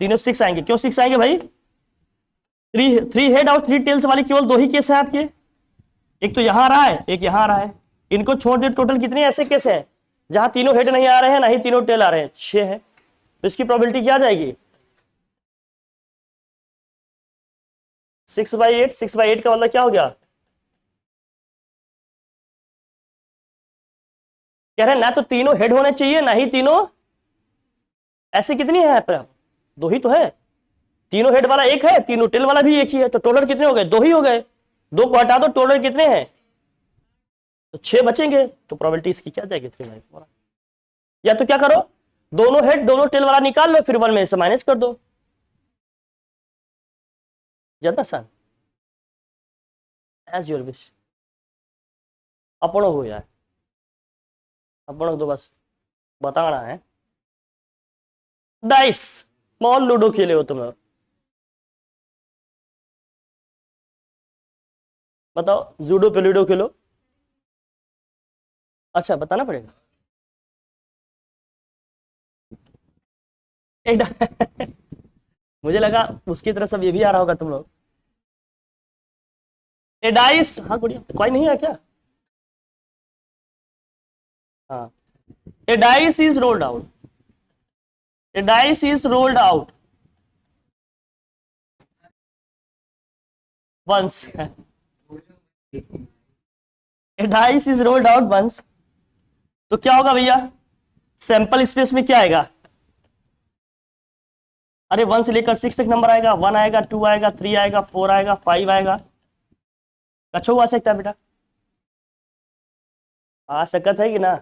तीनों 6 आएंगे। क्यों 6 आएंगे भाई? 3 हेड और 3 टेल्स वाले केवल 2 ही केस है आपके, एक तो यहां आ रहा है, एक यहां आ रहा है। इनको छोड़ दे टोटल कितने ऐसे केस है जहां तीनों हेड नहीं आ रहे हैं, ना ही तीनों टेल आ रहे हैं? 6 है। तो इसकी प्रोबेबिलिटी क्या आ जाएगी? 6/8। 6/8 का मतलब क्या हो गया? कह रहे हैं ना तो तीनों हेड होने चाहिए, ना ही तीनों, ऐसे कितनी है पर? 2 ही तो है। तीनों हेड वाला एक है, तीनों टेल वाला भी एक ही है, तो टोटल कितने हो गए? 2 ही हो गए। 2 को हटा दो, टोटल कितने हैं? तो 6 बचेंगे। तो प्रोबेबिलिटी इसकी क्या जाएगी? 3/4। या तो क्या करो, दोनों हेड दोनों टेल वाला निकाल लो, फिर 1 में से माइनस कर दो, ज्यादा आसान। एज योर विश, अपनों हो यार, अपनों तो बस बताना है। डाइस, स्मॉल लूडो खेले हो तुम लोग, बताओ जूडो पे लूडो खेलो? अच्छा बताना पड़ेगा। एक मुझे लगा उसकी तरह सब ये भी आ रहा होगा तुम लोग। ए डाइस, हाँ गुड़िया कोई नहीं है क्या? हाँ, a dice is rolled out, a dice is rolled out once, a dice is rolled out once, तो क्या होगा भैया? सैंपल स्पेस में क्या आएगा? अरे 1 से लेकर 6 तक नंबर आएगा। 1 आएगा, 2 आएगा, 3 आएगा, 4 आएगा, 5 आएगा। अच्छा हुआ सकता है बेटा, आ सकत है कि ना?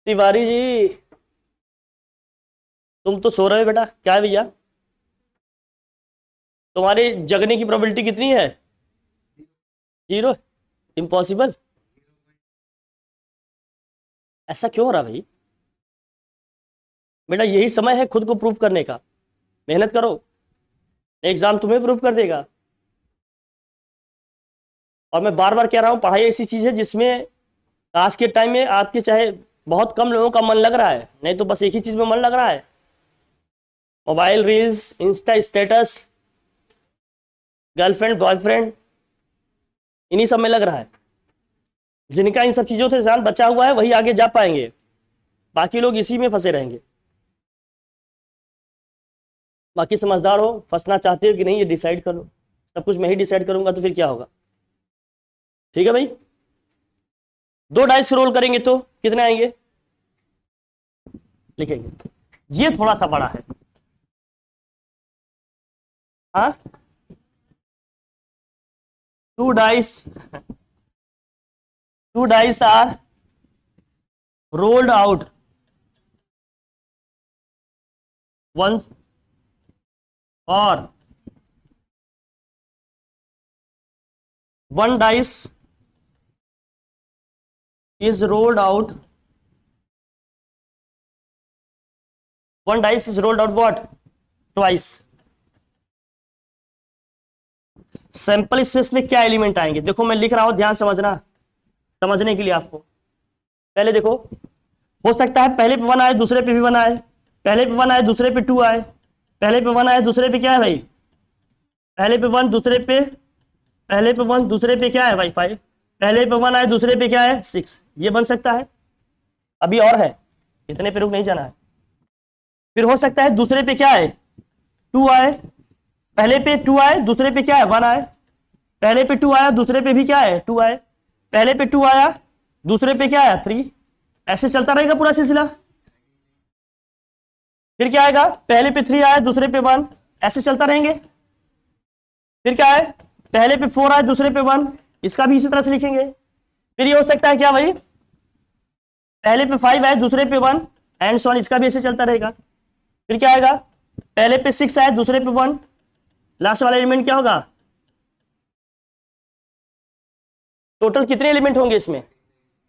तिवारी जी तुम तो सो रहे हो बेटा, क्या है भैया? तुम्हारे जगने की प्रोबेबिलिटी कितनी है? 0, इम्पॉसिबल। ऐसा क्यों हो रहा भाई? बेटा यही समय है खुद को प्रूव करने का, मेहनत करो, एग्जाम तुम्हें प्रूव कर देगा। और मैं बार बार कह रहा हूं, पढ़ाई ऐसी चीज है जिसमें आज के टाइम में आपके चाहे बहुत कम लोगों का मन लग रहा है, नहीं तो बस एक ही चीज में मन लग रहा है, mobile reels, Insta status, girlfriend boyfriend, इन्हीं सब में लग रहा है। जिनका इन सब चीजों से ध्यान बचा हुआ है वही आगे जा पाएंगे, बाकी लोग इसी में फंसे रहेंगे। बाकी समझदार हो, फंसना चाहते हो कि नहीं ये डिसाइड कर लो। सब कुछ मैं ही डिसाइड करूंगा तो फिर क्या होगा? ठीक है भाई, 2 डाइस रोल करेंगे तो कितने आएंगे? लिखेंगे, ये थोड़ा सा बड़ा है। हाँ 2 dice, 2 dice are rolled out once or one dice is rolled out, one dice is rolled out what, twice. Sample space में क्या एलिमेंट आएंगे, देखो मैं लिख रहा हूं, ध्यान समझना, समझने के लिए आपको। पहले देखो, हो सकता है पहले पे 1 आए, दूसरे पे भी 1 आए, पहले पे 1 आए, दूसरे पे 2 आए, पहले पे 1 आए, दूसरे पे क्या है भाई, पहले पे 1, दूसरे पे, पहले पे 1, दूसरे पे क्या है भाई 5, पहले पे 1 आए, दूसरे पे क्या है 6, ये बन सकता है। अभी और है, इतने पे रुक नहीं जाना है। फिर हो सकता है दूसरे पे क्या है 2 आए, पहले पे 2 आए, दूसरे पे क्या है 1 आए, पहले पे 2 आया, दूसरे पे भी क्या है 2 आए, पहले पे 2 आया, दूसरे पे क्या आया 3, ऐसे चलता रहेगा पूरा सिलसिला। फिर क्या आएगा, पहले पे 3 आया, दूसरे पे 1, ऐसे चलता रहेंगे। फिर क्या है, पहले पे 4 आया, दूसरे पे 1, इसका भी इसी तरह से लिखेंगे। फिर ये हो सकता है क्या भाई, पहले पे 5 आए, दूसरे पे 1 एंड सो ऑन, इसका भी ऐसे चलता रहेगा। फिर क्या आएगा, पहले पे 6 आए, दूसरे पे 1, लास्ट वाला एलिमेंट क्या होगा, टोटल कितने एलिमेंट होंगे इसमें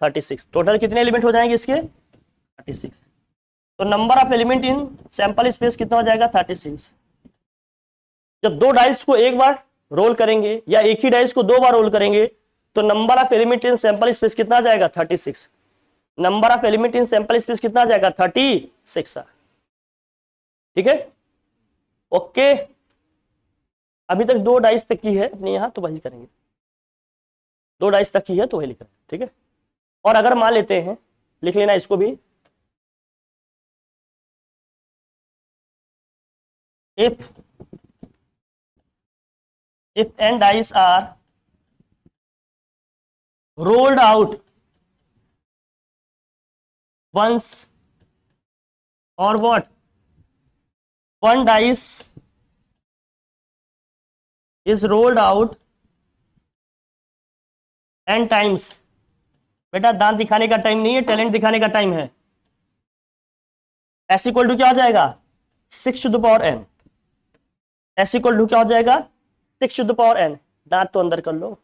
36, टोटल कितने एलिमेंट हो जाएंगे इसके 36। तो number of element in sample space कितना हो जाएगा 36। जब दो डाइस को एक बार रोल करेंगे या एक ही डाइस को 2 बार रोल करेंगे तो number of element in sample space कितना आ जाएगा 36। Number of element in sample space कितना आ जाएगा 36। ठीक है, ओके। अभी तक 2 डाइस तक की है अपने यहां, तो वही करेंगे, 2 डाइस तक की है तो वही लिख रहे हैं। ठीक है, और अगर मान लेते हैं, लिख लेना इसको भी, if n dice are rolled out once or what, one dice is rolled out n times, बेटा दांत दिखाने का टाइम नहीं है, टैलेंट दिखाने का टाइम है। s इक्वल टू क्या हो जाएगा 6 to the power n, s equal to क्या हो जाएगा 6 टू द पावर n। दांत तो अंदर कर लो,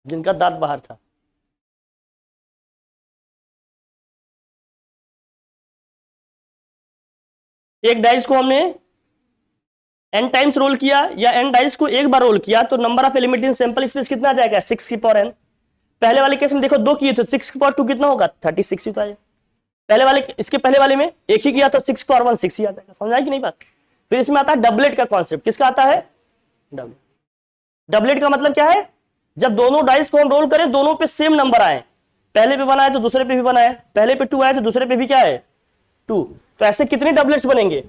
जिनका दांत बाहर था। एक डाइस को हमने n टाइम्स रोल किया या n डाइस को एक बार रोल किया तो number of element in sample space कितना आ जाएगा 6 की पावर n। पहले वाले केस में देखो 2 किए तो 6 की पावर 2 कितना होगा 36 ही तो आएगा। पहले वाले, इसके पहले वाले में एक ही किया तो 6 की पावर 1 6 ही आ जाएगा। समझ आई कि नहीं बात। फिर इसमें आता है डबलेट का कॉन्सेप्ट। किसका आता है डबलेट। डबलेट का मतलब क्या है, जब दोनों डाइस को हम रोल करें दोनों पे सेम नंबर आए, पहले पे 1 आए तो दूसरे पे भी 1 आए, पहले पे 2 आए तो दूसरे पे भी क्या है 2, तो ऐसे कितने डबलेट्स बनेंगे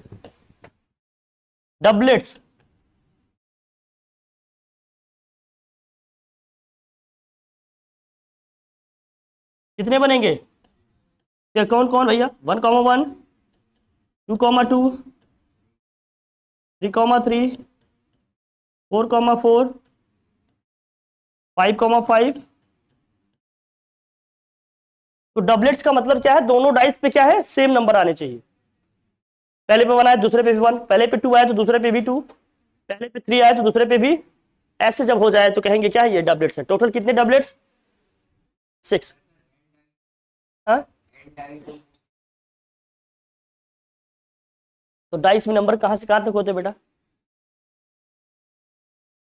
डबलेट्स, कितने बनेंगे, कौन कौन भैया 1, 1 2, 2 3, 3 4, 4 5, 5। तो डबलेट्स का मतलब क्या है, दोनों डाइस पे क्या है सेम नंबर आने चाहिए। पहले पे 1 आया दूसरे पे भी 1, पहले पे 2 आया तो दूसरे पे भी 2, पहले पे 3 आया तो दूसरे पे भी, ऐसे जब हो जाए तो कहेंगे क्या है ये डबलेट्स है। टोटल कितने डबलेट्स 6। हाँ, तो डाइस में नंबर कहां से कहां तक होते बेटा,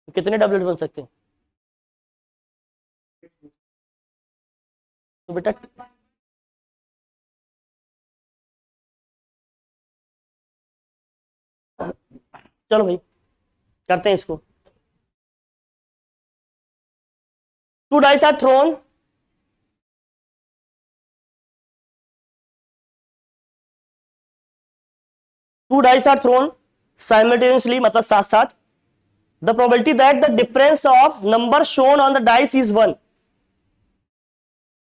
तो कितने डबलेट बन सकते हैं, तो बेटा चलो भाई करते हैं इसको। 2 dice are thrown, two dice are thrown simultaneously, मतलब साथ साथ। The probability that the difference of number shown on the dice is 1,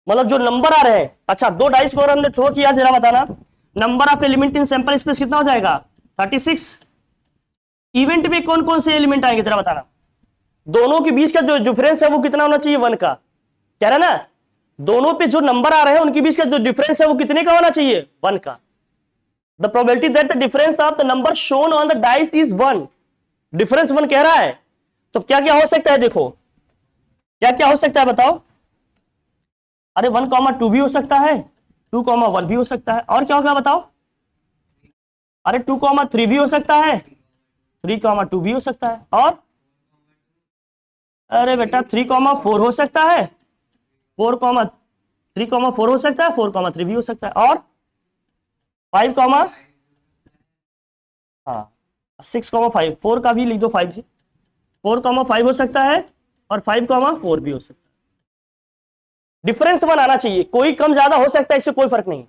मतलब जो नंबर आ रहे हैं। अच्छा, 2 डाइस को अगर हमने थ्रो किया, जरा बताना number of element in sample space कितना हो जाएगा 36। इवेंट में कौन कौन से एलिमेंट आएंगे जरा बताना, दोनों के बीच का जो डिफरेंस है वो कितना होना चाहिए 1 का, कह रहा ना, दोनों पे जो नंबर आ रहे हैं उनके बीच का जो डिफरेंस है वो कितने का होना चाहिए 1 का। The probability that the difference of the number shown on the dice is 1, difference 1 कह रहा है, तो क्या क्या हो सकता है, देखो क्या क्या हो सकता है बताओ। अरे 1,2 भी हो सकता है, 2,1 भी हो सकता है, और क्या होगा बताओ। अरे 2,3 भी हो सकता है, 3,2 भी हो सकता है, और अरे बेटा 3,4 हो सकता है, 3,4 हो सकता है, 4,3 भी हो सकता है, और 5, हाँ 6,5, 4 का भी लिख दो 5 से, 4,5 हो सकता है, और 5,4 भी हो सकता है। डिफरेंस 1 आना चाहिए, कोई कम ज्यादा हो सकता है, इससे कोई फर्क नहीं।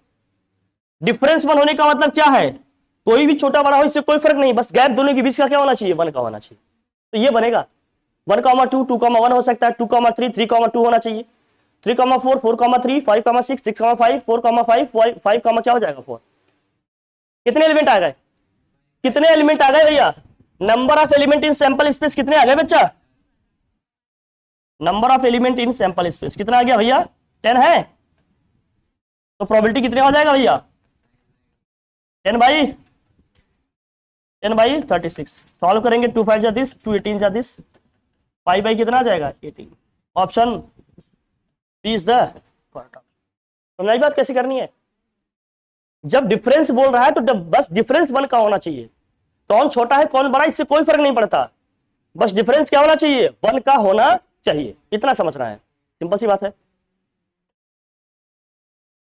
डिफरेंस 1 होने का मतलब क्या है, कोई भी छोटा बड़ा हो इससे कोई फर्क नहीं, बस गैप दोनों के बीच का क्या होना चाहिए, 1 का होना चाहिए। तो ये बनेगा 1,2, 2,1 हो सकता है, 2,3, 3,2 होना चाहिए, 3,4, 4,3, 5,6, 6,5, 4,5, 5 क्या हो जाएगा 4। कितने एलिमेंट आ गए, कितने एलिमेंट आ गए भैया, number of element in sample space कितने आ गए बच्चा, number of element in sample space कितना आ गया भैया, 10 है, तो प्रोबेबिलिटी कितने हो जाएगा भैया, 10/36। सॉल्व करेंगे, 2 5 जा दिस, 2 18 जा दिस, 5 बाई कितना आ जाएगा 18। Option B is the correct. समझाई बात कैसे करनी है, जब डिफरेंस बोल रहा है तो बस डिफरेंस 1 का होना चाहिए, कौन छोटा है कौन बड़ा इससे कोई फर्क नहीं पड़ता, बस डिफरेंस क्या होना चाहिए, 1 का होना चाहिए, इतना समझना है, सिंपल सी बात है।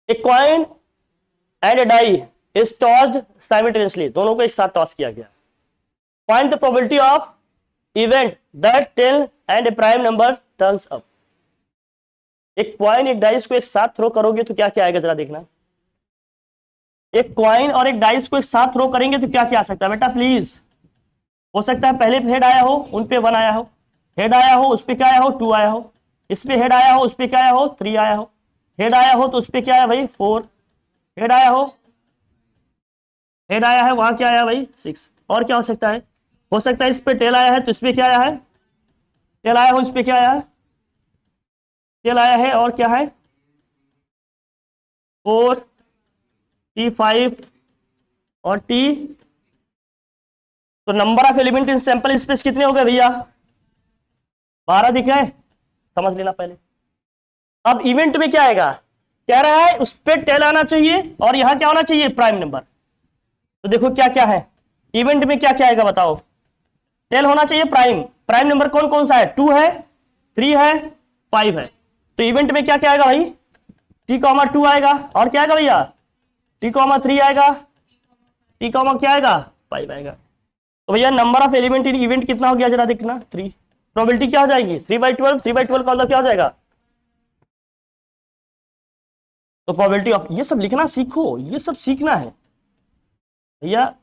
A coin and a die is tossed simultaneously, दोनों को एक साथ टॉस किया गया। Find the probability of event that tail and a prime number turns up. एक कॉइन एक डाइस को एक साथ थ्रो करोगे तो क्या क्या आएगा जरा देखना, एक कॉइन और एक डाइस को एक साथ थ्रो करेंगे तो क्या क्या आ सकता है बेटा प्लीज। हो सकता है पहले हेड आया हो उन पे 1 आया हो, हेड आया हो उस पे क्या आया हो 2 आया हो, इस पे हेड आया हो उस पे क्या आया हो 3 आया हो, हेड आया हो तो उस पे क्या आया भाई 4, हेड आया है वहां क्या आया भाई 6, और क्या हो सकता है इस पे टेल आया है तो इस पे क्या आया है, टेल आया हो इस पे क्या आया है, टेल आया है, और क्या है 4 T5 और T, तो number of element in sample space कितने हो गए भैया 12 दिख रहे, समझ लेना पहले। अब इवेंट में क्या आएगा, कह रहा है उस पे टेल आना चाहिए और यहां क्या होना चाहिए प्राइम नंबर, तो देखो क्या क्या है इवेंट में, क्या क्या आएगा बताओ, टेल होना चाहिए प्राइम नंबर कौन कौन सा है, 2 है, 3 है, 5 है, तो इवेंट में क्या क्या आएगा भाई T,2 आएगा, और क्या आएगा भैया T,3 आएगा, T, क्या आएगा 5 आएगा। तो भैया number of element in event कितना हो गया जरा देखना 3, प्रोबेबिलिटी क्या हो जाएगी 3/12, 3/12 का मतलब क्या हो जाएगा, तो प्रोबेबिलिटी ऑफ, ये सब लिखना सीखो, ये सब सीखना है भैया,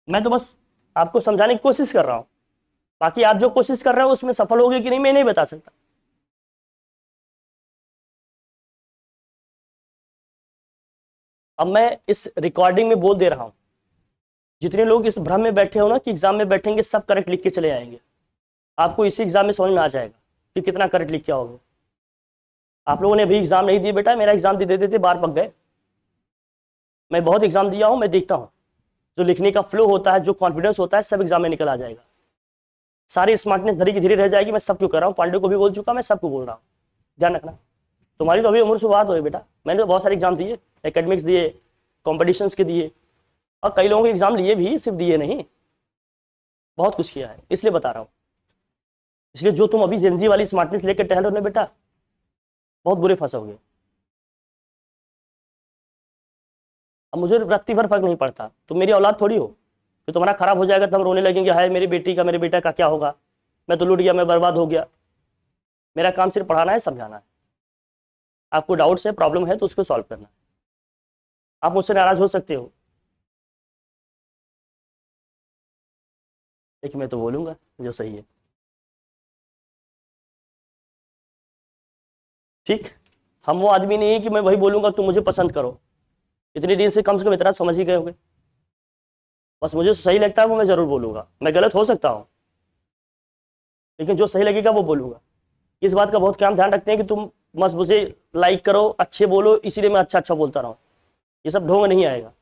मैं तो बस आपको समझाने की कोशिश कर रहा हूं, बाकी आप जो कोशिश कर रहे हो उसमें सफल होगे कि नहीं मैं नहीं बता सकता। अब मैं इस रिकॉर्डिंग में बोल दे रहा हूं, जितने लोग इस भ्रम में बैठे हो ना कि एग्जाम में बैठेंगे सब करेक्ट लिख के चले आएंगे, आपको इसी एग्जाम में समझ में आ जाएगा कि कितना करेक्ट लिख के आओगे। आप लोगों ने अभी एग्जाम नहीं दिए बेटा, मेरा एग्जाम दे देते बार पक गए, मैं बहुत एग्जाम दिया हूं, मैं देखता हूं जो लिखने का फ्लो होता है, जो कॉन्फिडेंस होता है, सब एग्जाम में निकल आ जाएगा, सारी स्मार्टनेस धरी की धीरे रह जाएगी। मैं सबको कर रहा हूँ, पांडे को भी बोल चुका, मैं सबको बोल रहा हूँ, ध्यान रखना। तुम्हारी तो अभी उम्र से बात हो बेटा, मैंने तो बहुत सारे एग्जाम दिए, एकेडमिक्स दिए, कॉम्पिटिशन्स के दिए, और कई लोगों के एग्जाम लिए भी, सिर्फ दिए नहीं, बहुत कुछ किया है, इसलिए बता रहा हूँ। इसलिए जो तुम अभी जेनजी वाली स्मार्टनेस लेकर टहल रहे हो बेटा, बहुत बुरे फंसोगे। अब मुझे रत्ती भर फर्क नहीं पड़ता, तुम मेरी औलाद थोड़ी हो कि तुम्हारा खराब हो जाएगा तो हम रोने लगेंगे, हाय मेरी बेटी का, मेरे बेटा का क्या होगा, मैं तो लूट गया, मैं बर्बाद हो गया। मेरा काम सिर्फ पढ़ाना है, समझाना है, आपको डाउट्स है, प्रॉब्लम है तो उसको सॉल्व करना है। आप मुझसे नाराज हो सकते हो, लेकिन मैं तो बोलूंगा जो सही है, ठीक। हम वो आदमी नहीं है कि मैं वही बोलूंगा तुम मुझे पसंद करो, इतनी दिन से कम इतना समझ ही गए होंगे, बस मुझे सही लगता है वो मैं जरूर बोलूंगा, मैं गलत हो सकता हूँ लेकिन जो सही लगेगा वो बोलूंगा। इस बात का बहुत ध्यान रखते हैं कि तुम बस मुझे लाइक करो, अच्छे बोलो, इसीलिए मैं अच्छा अच्छा बोलता रहा हूँ। ये सब ढोंग नहीं आएगा।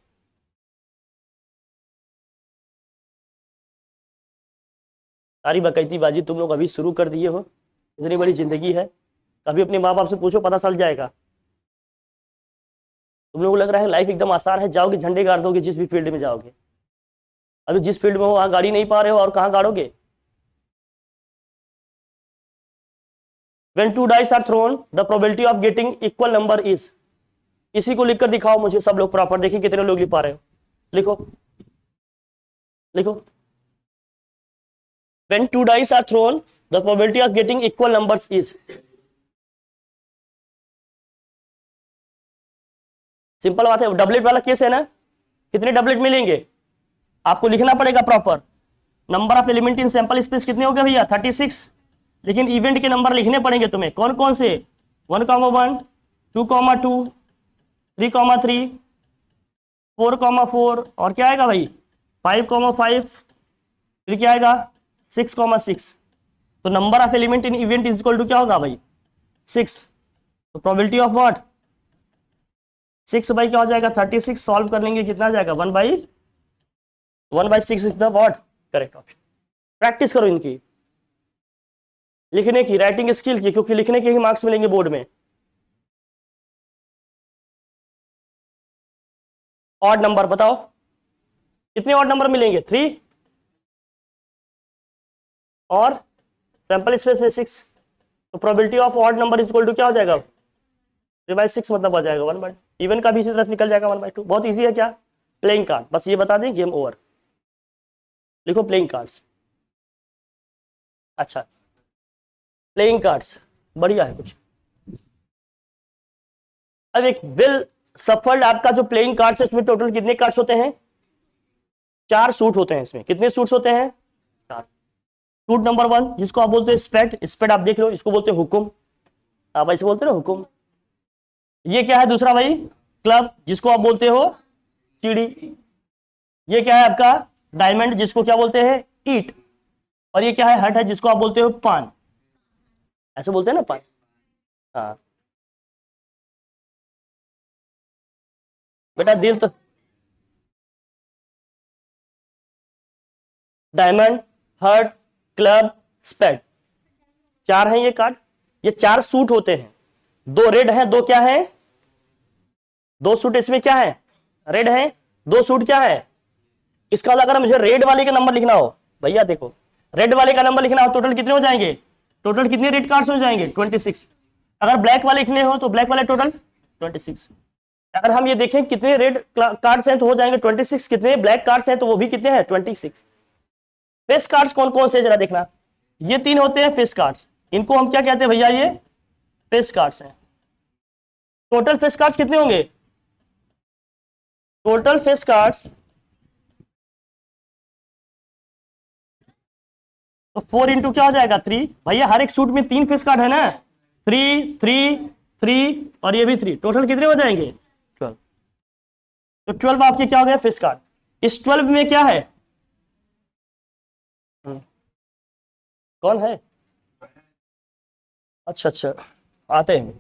सारी बकैतीबाजी तुम लोग अभी शुरू कर दिए हो, इतनी बड़ी जिंदगी है, कभी अपने माँ बाप से पूछो, पता चल जाएगा। तुम लोग को लग रहा है लाइफ एकदम आसान है, जाओगे झंडे गाड़ दोगे जिस भी फील्ड में जाओगे। अभी जिस फील्ड में हो वहां गाड़ी नहीं पा रहे हो और कहाँ गाड़ोगे। When two dice are thrown, the probability of getting equal number is, इसी को लिखकर दिखाओ मुझे सब लोग प्रॉपर, देखिए कितने लोग लिख पा रहे हो। लिखो लिखो। When two dice are thrown, the probability of getting equal numbers is, simple बात है। डबलेट वाला केस है ना, कितने डबलेट मिलेंगे आपको लिखना पड़ेगा proper. Number of element in sample space कितने हो गए भैया 36, लेकिन इवेंट के नंबर लिखने पड़ेंगे तुम्हें। कौन कौन से, 1,1, 2,2, 3,3, 4,4 और क्या आएगा भाई 5,5, फिर क्या आएगा 6,6। तो number of element in event is equal to क्या होगा भाई 6। तो प्रोबेबिलिटी ऑफ व्हाट 6 बाई क्या हो जाएगा 36। सॉल्व कर लेंगे कितना आ जाएगा 1/6 is the what correct option. Practice करो इनकी लिखने की, राइटिंग स्किल की, क्योंकि लिखने के ही मार्क्स मिलेंगे बोर्ड में। ऑड नंबर बताओ कितने ऑड नंबर मिलेंगे 3 और सैंपल स्पेस में 6। तो probability of odd number is equal to क्या हो जाएगा 3/6 मतलब आ जाएगा 1/2। इवन का भी इसी तरह निकल जाएगा 1/2। बहुत इजी है क्या, प्लेइंग कार्ड, बस ये बता दें गेम ओवर। लिखो प्लेइंग कार्ड्स। अच्छा प्लेइंग कार्ड्स बढ़िया है कुछ। अब एक वेल सफल्ड आपका जो प्लेइंग कार्ड्स है उसमें टोटल कितने कार्ड्स होते हैं 4 सूट होते हैं। इसमें कितने सूट्स होते हैं 4। सूट नंबर 1 जिसको आप बोलते हैं स्पेड, स्पेड आप देख लो, इसको बोलते हैं हुकुम, आप ऐसे बोलते हैं ना हुकुम। ये क्या है दूसरा भाई क्लब जिसको आप बोलते हो सीढ़ी। ये क्या है आपका डायमंड जिसको क्या बोलते हैं ईट। और ये क्या है हट है जिसको आप बोलते हो पान, ऐसे बोलते हैं ना पान। हाँ बेटा दिल तो डायमंड हर्ट क्लब स्पेड 4 हैं ये कार्ड। ये 4 सूट होते हैं, 2 रेड हैं 2 क्या है 2 सूट इसमें क्या है रेड है, 2 सूट क्या है। इसका मतलब अगर मुझे रेड वाले का नंबर लिखना हो भैया देखो रेड वाले का नंबर लिखना हो टोटल कितने हो जाएंगे, टोटल कितने रेड कार्ड्स हो जाएंगे 26। अगर ब्लैक वाले लिखने हो तो ब्लैक वाले टोटल 26। अगर हम ये देखें कितने रेड कार्ड्स हैं तो हो जाएंगे 26, कितने ब्लैक कार्ड्स हैं तो वो भी कितने हैं 26। फेस कार्ड्स कौन कौन से जरा देखना, ये 3 होते हैं फेस कार्ड्स, इनको हम क्या कहते हैं भैया ये फेस कार्ड्स हैं। टोटल फेस कार्ड्स कितने होंगे, टोटल फेस कार्ड्स तो 4 इंटू क्या हो जाएगा 3। भैया हर एक सूट में 3 फेस कार्ड है ना, 3 3 3 और ये भी 3, टोटल कितने हो जाएंगे 12। तो 12 आपके क्या हो गया फेस कार्ड। इस 12 में क्या है कौन है, अच्छा अच्छा आते हैं।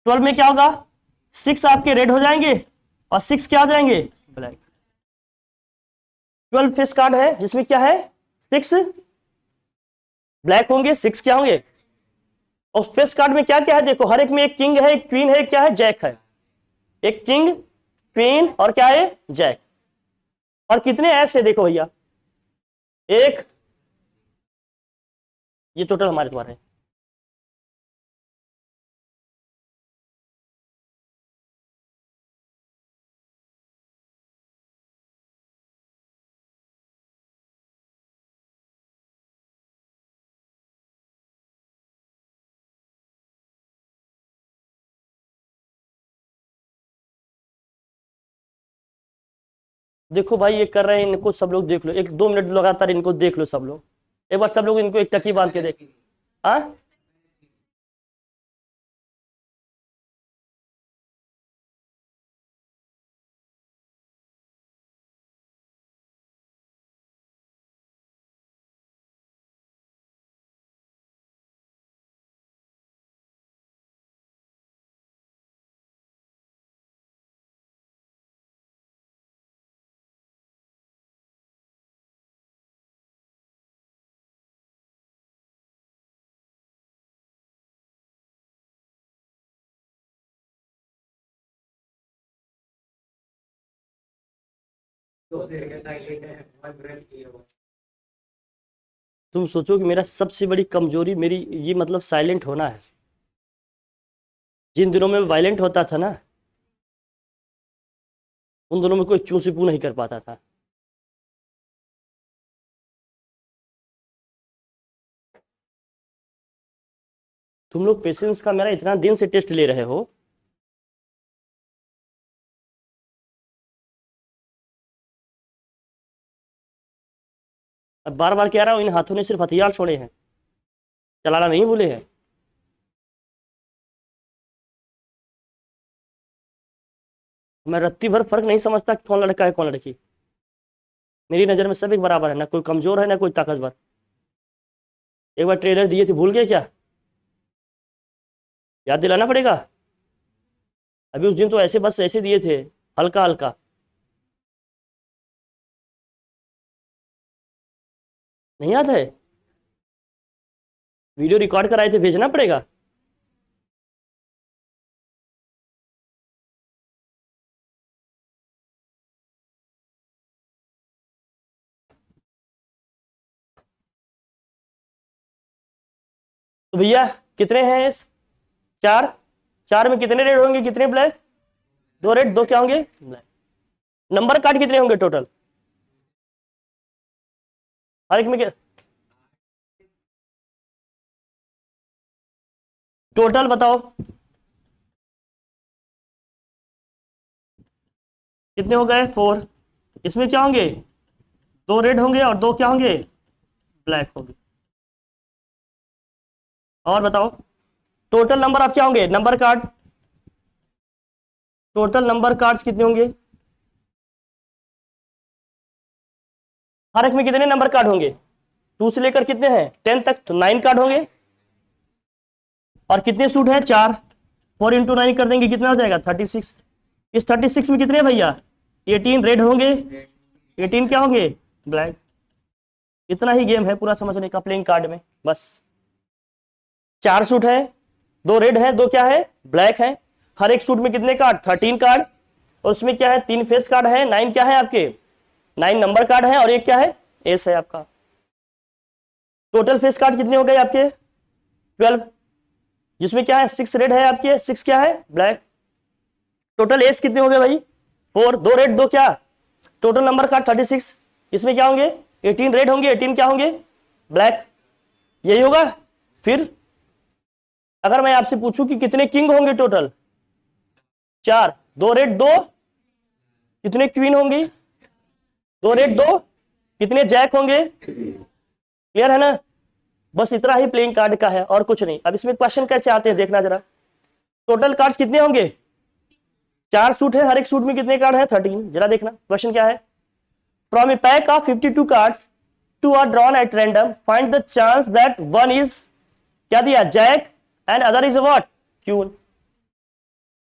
12 में क्या होगा 6 आपके रेड हो जाएंगे और 6 क्या हो जाएंगे ब्लैक। 12 फेस कार्ड है जिसमें क्या है 6 ब्लैक होंगे 6 क्या होंगे। और फेस कार्ड में क्या क्या है देखो, हर एक में एक किंग है एक क्वीन है क्या है जैक है, एक किंग क्वीन और क्या है जैक। और कितने ऐसे देखो भैया एक, ये टोटल हमारे द्वारा है। देखो भाई ये कर रहे हैं, इनको सब लोग देख लो, 1-2 मिनट लगातार इनको देख लो सब लोग, एक बार सब लोग इनको एक टकी बांध के देख। हाँ तुम सोचो कि मेरा सबसे बड़ी कमजोरी मेरी ये मतलब साइलेंट होना है। जिन दिनों में वायलेंट होता था ना, उन दिनों में कोई चू सिपू नहीं कर पाता था। तुम लोग पेशेंस का मेरा इतना दिन से टेस्ट ले रहे हो। अब बार बार कह रहा हूँ, इन हाथों ने सिर्फ हथियार छोड़े हैं, चलाना नहीं भूले हैं। मैं रत्ती भर फर्क नहीं समझता कौन लड़का है कौन लड़की। मेरी नज़र में सब एक बराबर है, ना कोई कमजोर है ना कोई ताकतवर। एक बार ट्रेलर दिए थे, भूल गए क्या? याद दिलाना पड़ेगा। अभी उस दिन तो ऐसे बस ऐसे दिए थे, हल्का हल्का। नहीं याद है? वीडियो रिकॉर्ड कराए थे, भेजना पड़ेगा। तो भैया कितने हैं इस? चार। चार में कितने रेड होंगे, कितने ब्लैक? दो रेड, दो क्या होंगे? ब्लैक। नंबर कार्ड कितने होंगे टोटल? हर एक में क्या टोटल बताओ? कितने हो गए? फोर। इसमें क्या होंगे? दो रेड होंगे और दो क्या होंगे? ब्लैक होंगे। और बताओ टोटल नंबर आप क्या होंगे, number card? Total number cards कितने होंगे? हर एक में कितने नंबर कार्ड होंगे? टू से लेकर कितने हैं, 10 तक, तो 9 कार्ड होंगे। और कितने सूट हैं? चार। 4 × 9 कर देंगे, कितना हो जाएगा? 36। इस 36 में कितने हैं भैया? 18 रेड होंगे, 18 क्या होंगे? ब्लैक। इतना ही गेम है पूरा समझने का प्लेइंग कार्ड में, बस। चार सूट है, दो रेड है, दो क्या है? ब्लैक है। हर एक सूट में कितने कार्ड? 13 कार्ड। और उसमें क्या है? 3 फेस कार्ड है, 9 क्या है आपके? 9 नंबर कार्ड है और एक क्या है? एस है आपका। टोटल फेस कार्ड कितने हो गए आपके? 12। जिसमें क्या है? 6 रेड है आपके, 6 क्या है? ब्लैक। टोटल एस कितने हो गए भाई? 4। दो रेड, दो क्या? Total number card 36। इसमें क्या होंगे? 18 रेड होंगे, 18 क्या होंगे? ब्लैक। यही होगा। फिर अगर मैं आपसे पूछूं कि कितने किंग होंगे टोटल? चार। दो रेड, दो कितने क्वीन होंगी? दो रेड, दो कितने जैक होंगे? क्लियर है ना? बस इतना ही प्लेइंग कार्ड का है और कुछ नहीं। अब इसमें क्वेश्चन कैसे आते हैं देखना जरा। टोटल कार्ड्स कितने होंगे? चार सूट है, हर एक सूट में कितने कार्ड है? 13। जरा देखना क्वेश्चन क्या है। From a pack of 52 cards, two are drawn at random, find the chance that one is क्या दिया? Jack and other is what? Queen.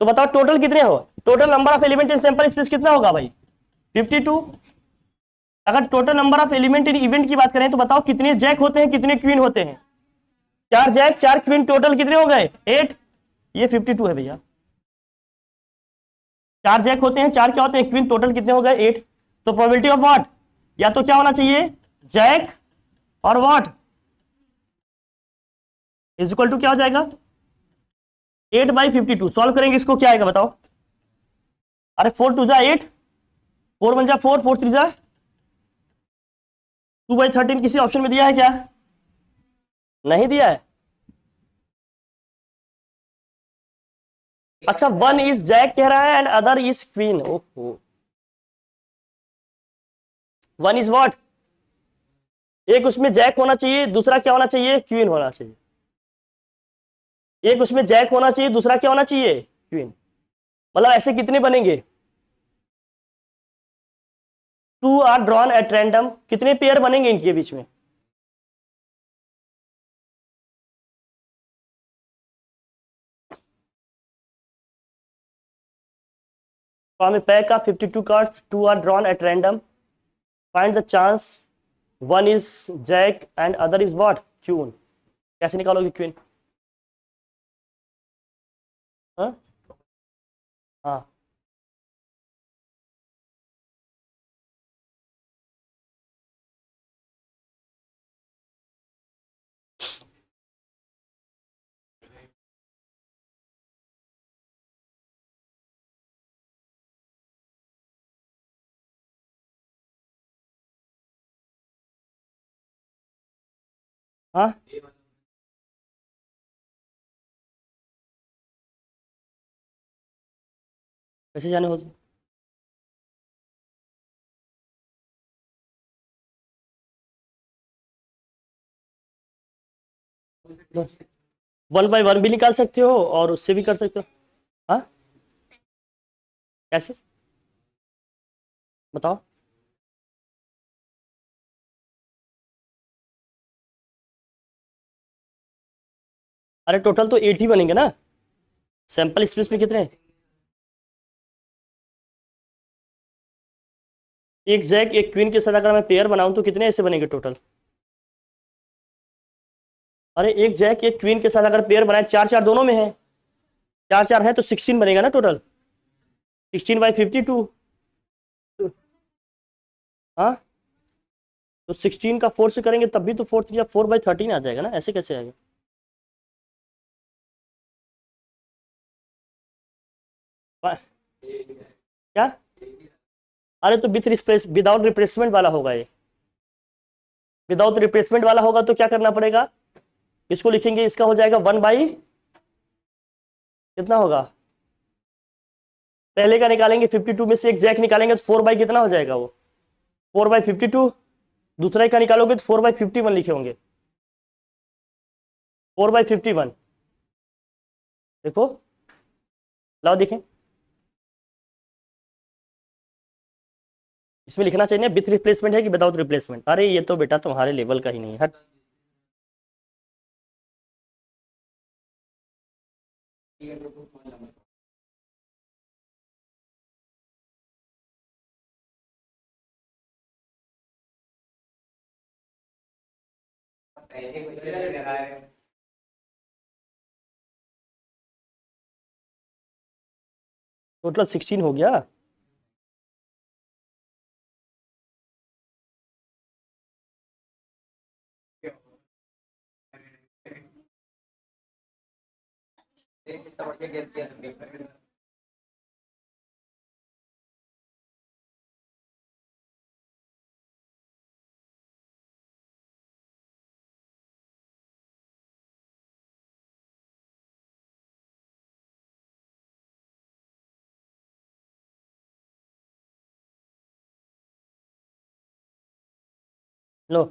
तो बताओ टोटल कितने हो? Total number of element in sample space कितना होगा भाई? 52। अगर total number of element in event की बात करें तो बताओ कितने जैक होते हैं, कितने क्वीन होते हैं? चार जैक, चार क्वीन, टोटल कितने हो गए? 8। ये 52 है भैया। चार जैक होते हैं, चार क्या होते हैं? क्वीन। टोटल कितने हो गए? 8। तो प्रोबेबिलिटी ऑफ व्हाट? या तो क्या होना चाहिए? जैक और व्हाट इज इक्वल टू क्या हो जाएगा? 8/52। सॉल्व करेंगे इसको, क्या आएगा बताओ? अरे 4 × 2 = 8, 4 × 1 = 4, 4 × 3 = 2/13। किसी ऑप्शन में दिया है क्या? नहीं दिया है। अच्छा, वन इज जैक कह रहा है एंड अदर इज क्वीन। ओहो। One is what? एक उसमें जैक होना चाहिए, दूसरा क्या होना चाहिए? क्वीन होना चाहिए। एक उसमें जैक होना चाहिए, दूसरा क्या होना चाहिए? क्वीन। मतलब ऐसे कितने बनेंगे? Two are drawn at random, कितने पेयर बनेंगे इनके बीच में? From a pack of 52 cards, two are drawn at random, find the chance one is jack and other is what? Queen. कैसे निकालोगे क्वीन? हाँ हाँ। हाँ कैसे जाने हो? 1/1 भी निकाल सकते हो और उससे भी कर सकते हो। हाँ कैसे बताओ? अरे टोटल तो 8 ही बनेंगे ना। सैंपल स्पेस में कितने हैं? एक जैक एक क्वीन के साथ अगर मैं पेयर बनाऊं तो कितने ऐसे बनेंगे टोटल? अरे एक जैक एक क्वीन के साथ अगर पेयर बनाए, चार चार दोनों में है, चार चार है तो 16 बनेगा ना टोटल। 16/52। हाँ तो 16 का 4 से करेंगे तब भी तो 4/13 आ जाएगा ना, ऐसे कैसे आएगा? क्या? अरे तो विदाउट रिप्लेसमेंट वाला होगा ये। विदाउट रिप्लेसमेंट वाला होगा तो क्या करना पड़ेगा? इसको लिखेंगे, इसका हो जाएगा 1 बाई कितना होगा? पहले का निकालेंगे 52 में से एक जैक निकालेंगे तो 4 बाई कितना हो जाएगा वो? 4/52। दूसरा का निकालोगे तो 4/51 लिखे होंगे। 4/51 देखो, लाओ देखें। इसमें लिखना चाहिए विथ रिप्लेसमेंट है कि विदाउट रिप्लेसमेंट। अरे ये तो बेटा तुम्हारे लेवल का ही नहीं है, हट। टोटल 16 हो गया। लो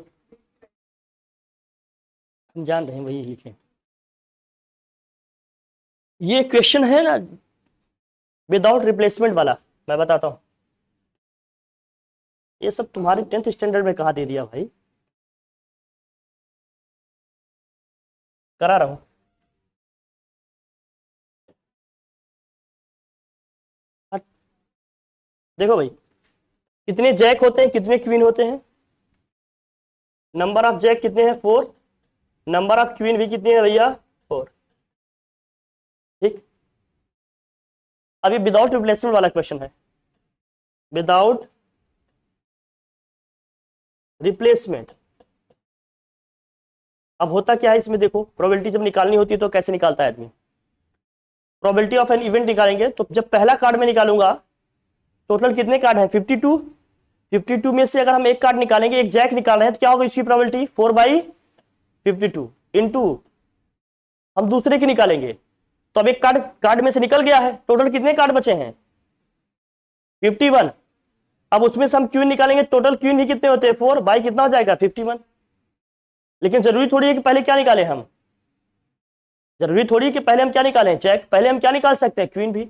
हम जान रहे हैं वही लिखे। ये क्वेश्चन है ना विदाउट रिप्लेसमेंट वाला, मैं बताता हूँ। ये सब तुम्हारे 10th स्टैंडर्ड में कहा दे दिया भाई, करा रहा हूँ। देखो भाई, कितने जैक होते हैं, कितने क्वीन होते हैं? नंबर ऑफ जैक कितने हैं? 4। नंबर ऑफ क्वीन भी कितनी है भैया? 4। ठीक। अभी विदाउट रिप्लेसमेंट वाला क्वेश्चन है, विदाउट रिप्लेसमेंट। अब होता क्या है इसमें, देखो प्रोबेबिलिटी जब निकालनी होती है तो कैसे निकालता है आदमी? प्रोबेबिलिटी ऑफ एन इवेंट निकालेंगे तो जब पहला कार्ड में निकालूंगा, टोटल कितने कार्ड है? 52। 52 में से अगर हम एक कार्ड निकालेंगे, एक जैक निकाल रहे हैं, तो क्या होगा इसकी प्रोबेबिलिटी? 4/52 इंटू हम दूसरे की निकालेंगे। तो अब एक कार्ड कार्ड में से निकल गया है, टोटल कितने कार्ड बचे हैं? 51। अब उसमें से हम क्वीन निकालेंगे, टोटल क्वीन भी कितने होते हैं? 4 बाई कितना हो जाएगा? 51। लेकिन जरूरी थोड़ी है कि पहले क्या निकालें हम, जरूरी थोड़ी है कि पहले हम क्या निकालें? जैक। पहले हम क्या निकाल सकते हैं? क्वीन भी।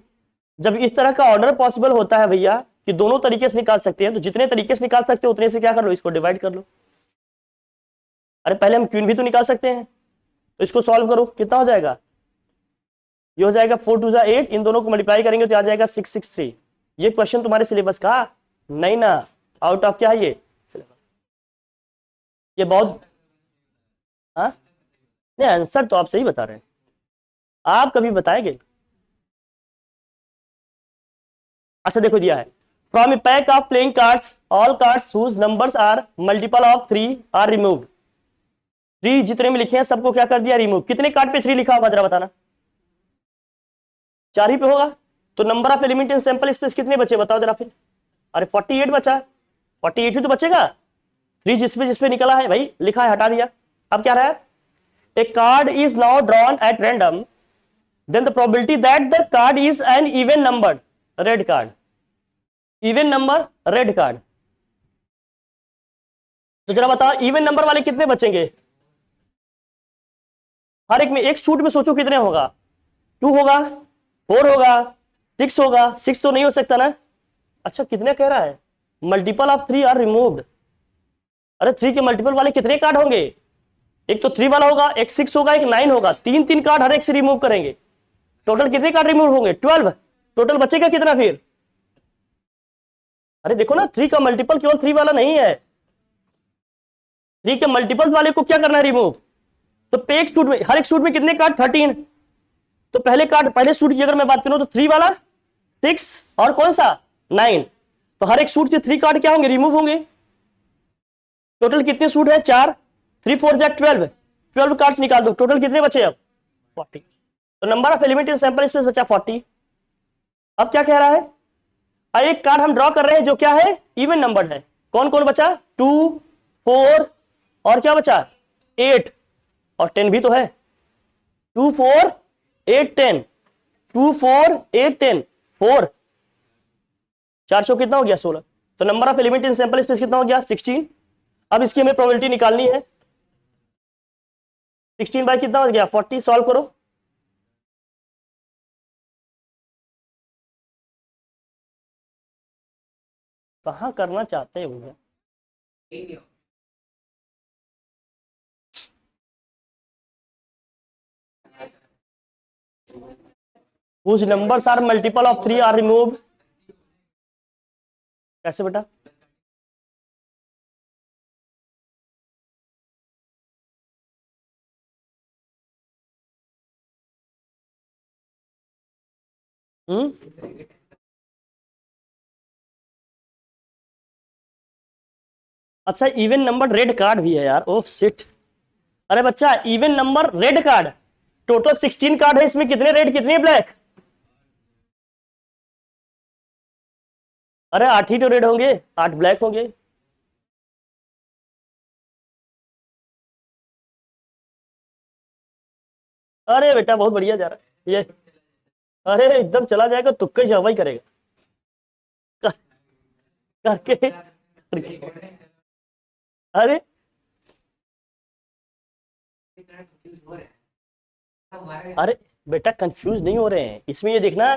जब इस तरह का ऑर्डर पॉसिबल होता है भैया कि दोनों तरीके से निकाल सकते हैं, तो जितने तरीके से निकाल सकते हो उतने से क्या कर लो, इसको डिवाइड कर लो। अरे पहले हम क्वीन भी तो निकाल सकते हैं, तो इसको सॉल्व करो, कितना हो जाएगा? ये हो जाएगा 4×2 = 8, इन दोनों को मल्टीप्लाई करेंगे तो आ जाएगा 663। ये क्वेश्चन तुम्हारे सिलेबस का नहीं ना, आउट ऑफ क्या है ये सिलेबस। ये बहुत, हाँ नहीं आंसर तो आप सही बता रहे हैं, आप कभी बताएंगे? अच्छा देखो दिया है, from a pack of playing cards all cards whose numbers are multiple of 3 are removed. 3 जितने में लिखे हैं सबको क्या कर दिया? रिमूव। कितने कार्ड पे 3 लिखा होगा जरा बताना? 4 ही पे होगा। तो number of element in sample space कितने बचे बताओ जरा फिर? अरे 48 बचा। 48 ही तो बचेगा। 3 जिसपे जिसपे निकला है भाई लिखा है हटा दिया, अब क्या रहा है, a card is now drawn at random, then the probability that the card is an even number red card, even number red card. तो जरा बताओ इवन नंबर वाले कितने बचेंगे, हर एक में, एक सूट में सोचो कितने होगा, 2 होगा, 4 होगा, 6 होगा, 6 तो नहीं हो सकता ना। अच्छा कितने कह रहा है, मल्टीपल ऑफ 3 आर रिमूव्ड। अरे 3 के मल्टीपल वाले कितने कार्ड होंगे, एक तो 3 वाला होगा, एक 6 होगा, एक 9 होगा, 3 कार्ड हर एक से रिमूव करेंगे, टोटल कितने कार्ड रिमूव होंगे, 12। टोटल बचेगा कितना फिर, अरे देखो ना 3 का मल्टीपल केवल 3 वाला नहीं है, 3 के मल्टीपल वाले को क्या करना है, रिमूव। तो एक सूट में, हर एक सूट में कितने कार्ड, 13। तो पहले सूट की अगर मैं बात करूं तो 3 वाला, 6 और कौन सा 9, तो हर एक सूट से 3 कार्ड क्या होंगे, रिमूव होंगे। टोटल कितने सूट है, 4, 3 4 जा 12 कार्ड्स निकाल दो, टोटल कितने बचे अब 40। तो number of element in sample space बचा 40। अब क्या कह रहा है, एक कार्ड हम ड्रॉ कर रहे हैं जो क्या है, इवन नंबर है। कौन कौन बचा, 2 4 और क्या बचा 8 और 10 भी तो है, 2 4 8 10, 2 4 8 10, 4 400 कितना हो गया 16। तो number of element in sample space कितना हो गया 16। अब इसकी हमें प्रोबेबिलिटी निकालनी है, 16 बाय कितना हो गया 40, सॉल्व करो। कहां करना चाहते हैं भैया, whose numbers are multiple of 3 are removed। कैसे बेटा, अच्छा इवन नंबर रेड कार्ड भी है यार, ओह शिट। अरे बच्चा even number red card, total 16 card है, इसमें कितने रेड कितने ब्लैक, अरे 8 ही तो रेड होंगे, 8 ब्लैक होंगे। अरे बेटा बहुत बढ़िया जा रहा है ये, अरे एकदम चला जाएगा, तुक्के जवाब ही करेगा करके, अरे अरे बेटा कंफ्यूज नहीं हो रहे हैं इसमें, ये देखना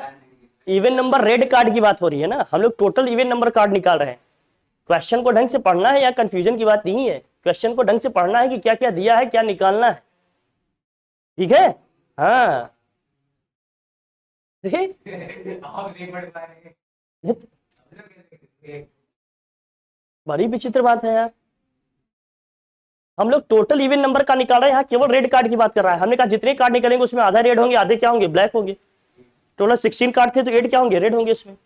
इवन नंबर रेड कार्ड की बात हो रही है ना, हम लोग टोटल इवन नंबर कार्ड निकाल रहे हैं। क्वेश्चन को ढंग से पढ़ना है, या कंफ्यूजन की बात नहीं है, क्वेश्चन को ढंग से पढ़ना है कि क्या क्या दिया है, क्या निकालना है, ठीक है। हाँ बड़ी विचित्र बात है यार, हम लोग टोटल इवन नंबर का निकाल रहे हैं, यहाँ केवल रेड कार्ड की बात कर रहा है। हमने कहा जितने कार्ड निकलेंगे उसमें आधा रेड होंगे, आधे क्या होंगे, ब्लैक होंगे। टोटल 16 कार्ड थे तो 8 क्या होंगे, रेड होंगे इसमें।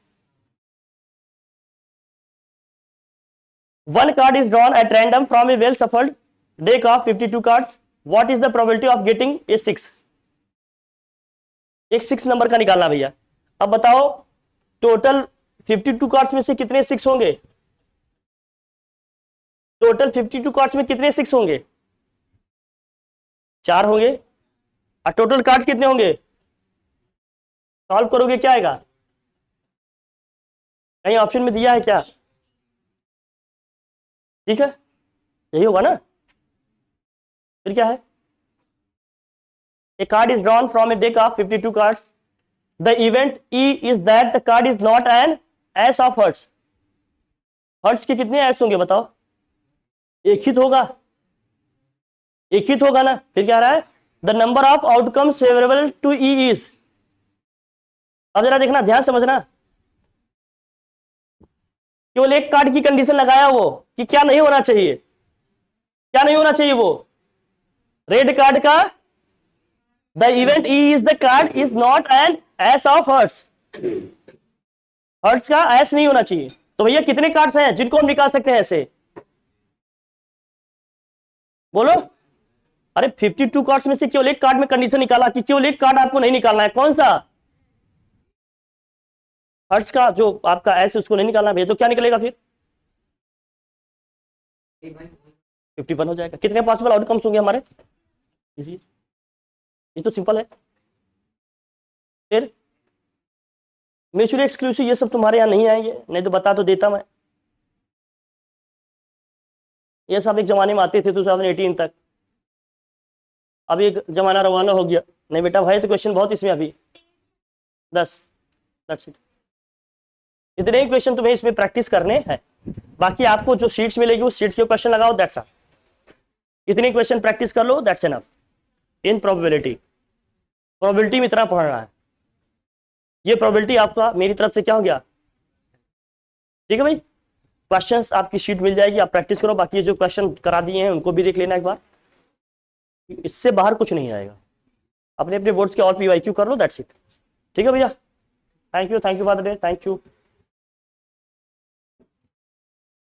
1 card is drawn at random from a well shuffled deck of 52 cards. What is the probability of getting a 6? एक 6 नंबर का निकालना भैया। अब बताओ टोटल 52 कार्ड्स में से कितने 6 होंगे, टोटल 52 कार्ड्स में कितने 6 होंगे, 4 होंगे। और टोटल कार्ड्स कितने होंगे, सॉल्व करोगे क्या आएगा, कहीं ऑप्शन में दिया है क्या, ठीक है यही होगा ना। फिर क्या है, a card is drawn from a deck of 52 cards, the event E is that the card is not an ace of hearts। Hearts के कितने एस होंगे बताओ, एक ही तो होगा, एक ही तो होगा ना। फिर क्या रहा है, the number of outcomes favourable to E is. अब जरा देखना ध्यान समझना, केवल एक कार्ड की कंडीशन लगाया वो कि क्या नहीं होना चाहिए, क्या नहीं होना चाहिए, वो रेड कार्ड का the event E is the card is not an ace of hearts, hearts का एस नहीं होना चाहिए। तो भैया कितने कार्ड्स हैं जिनको हम निकाल सकते हैं ऐसे, बोलो। अरे 52 कार्ड्स में से केवल एक कार्ड में कंडीशन निकाला कि केवल एक कार्ड आपको नहीं निकालना है, कौन सा, हर्ट्स का जो आपका एस उसको नहीं निकालना भैया। तो क्या निकलेगा फिर, 51 हो जाएगा। कितने पॉसिबल आउटकम्स होंगे हमारे? इजी, ये तो सिंपल है। फिर म्यूचुअली एक्सक्लूसिव ये सब तुम्हारे यहाँ नहीं आएंगे, नहीं तो बता तो देता मैं। ये सब एक जमाने में आते थे 2018 तक, अब एक जमाना रवाना हो गया। नहीं बेटा भाई, तो क्वेश्चन बहुत इसमें अभी 10, दैट्स इट। इतने ही क्वेश्चन तुम्हें इसमें प्रैक्टिस करने हैं। बाकी आपको जो शीट्स मिलेगी उस शीट के क्वेश्चन लगाओ, दैट्स ऑल। इतने क्वेश्चन प्रैक्टिस कर लो, that's enough in probability. Probability में इतना पढ़ना है। ये प्रोबेबिलिटी आपका मेरी तरफ से क्या हो गया, ठीक है भाई। क्वेश्चंस आपकी शीट मिल जाएगी, आप प्रैक्टिस करो। बाकी जो क्वेश्चन करा दिए हैं उनको भी देख लेना एक बार, इससे बाहर कुछ नहीं आएगा। अपने अपने बोर्ड्स के और PYQ कर लो, दैट्स इट। ठीक है भैया, thank you for the day, thank you.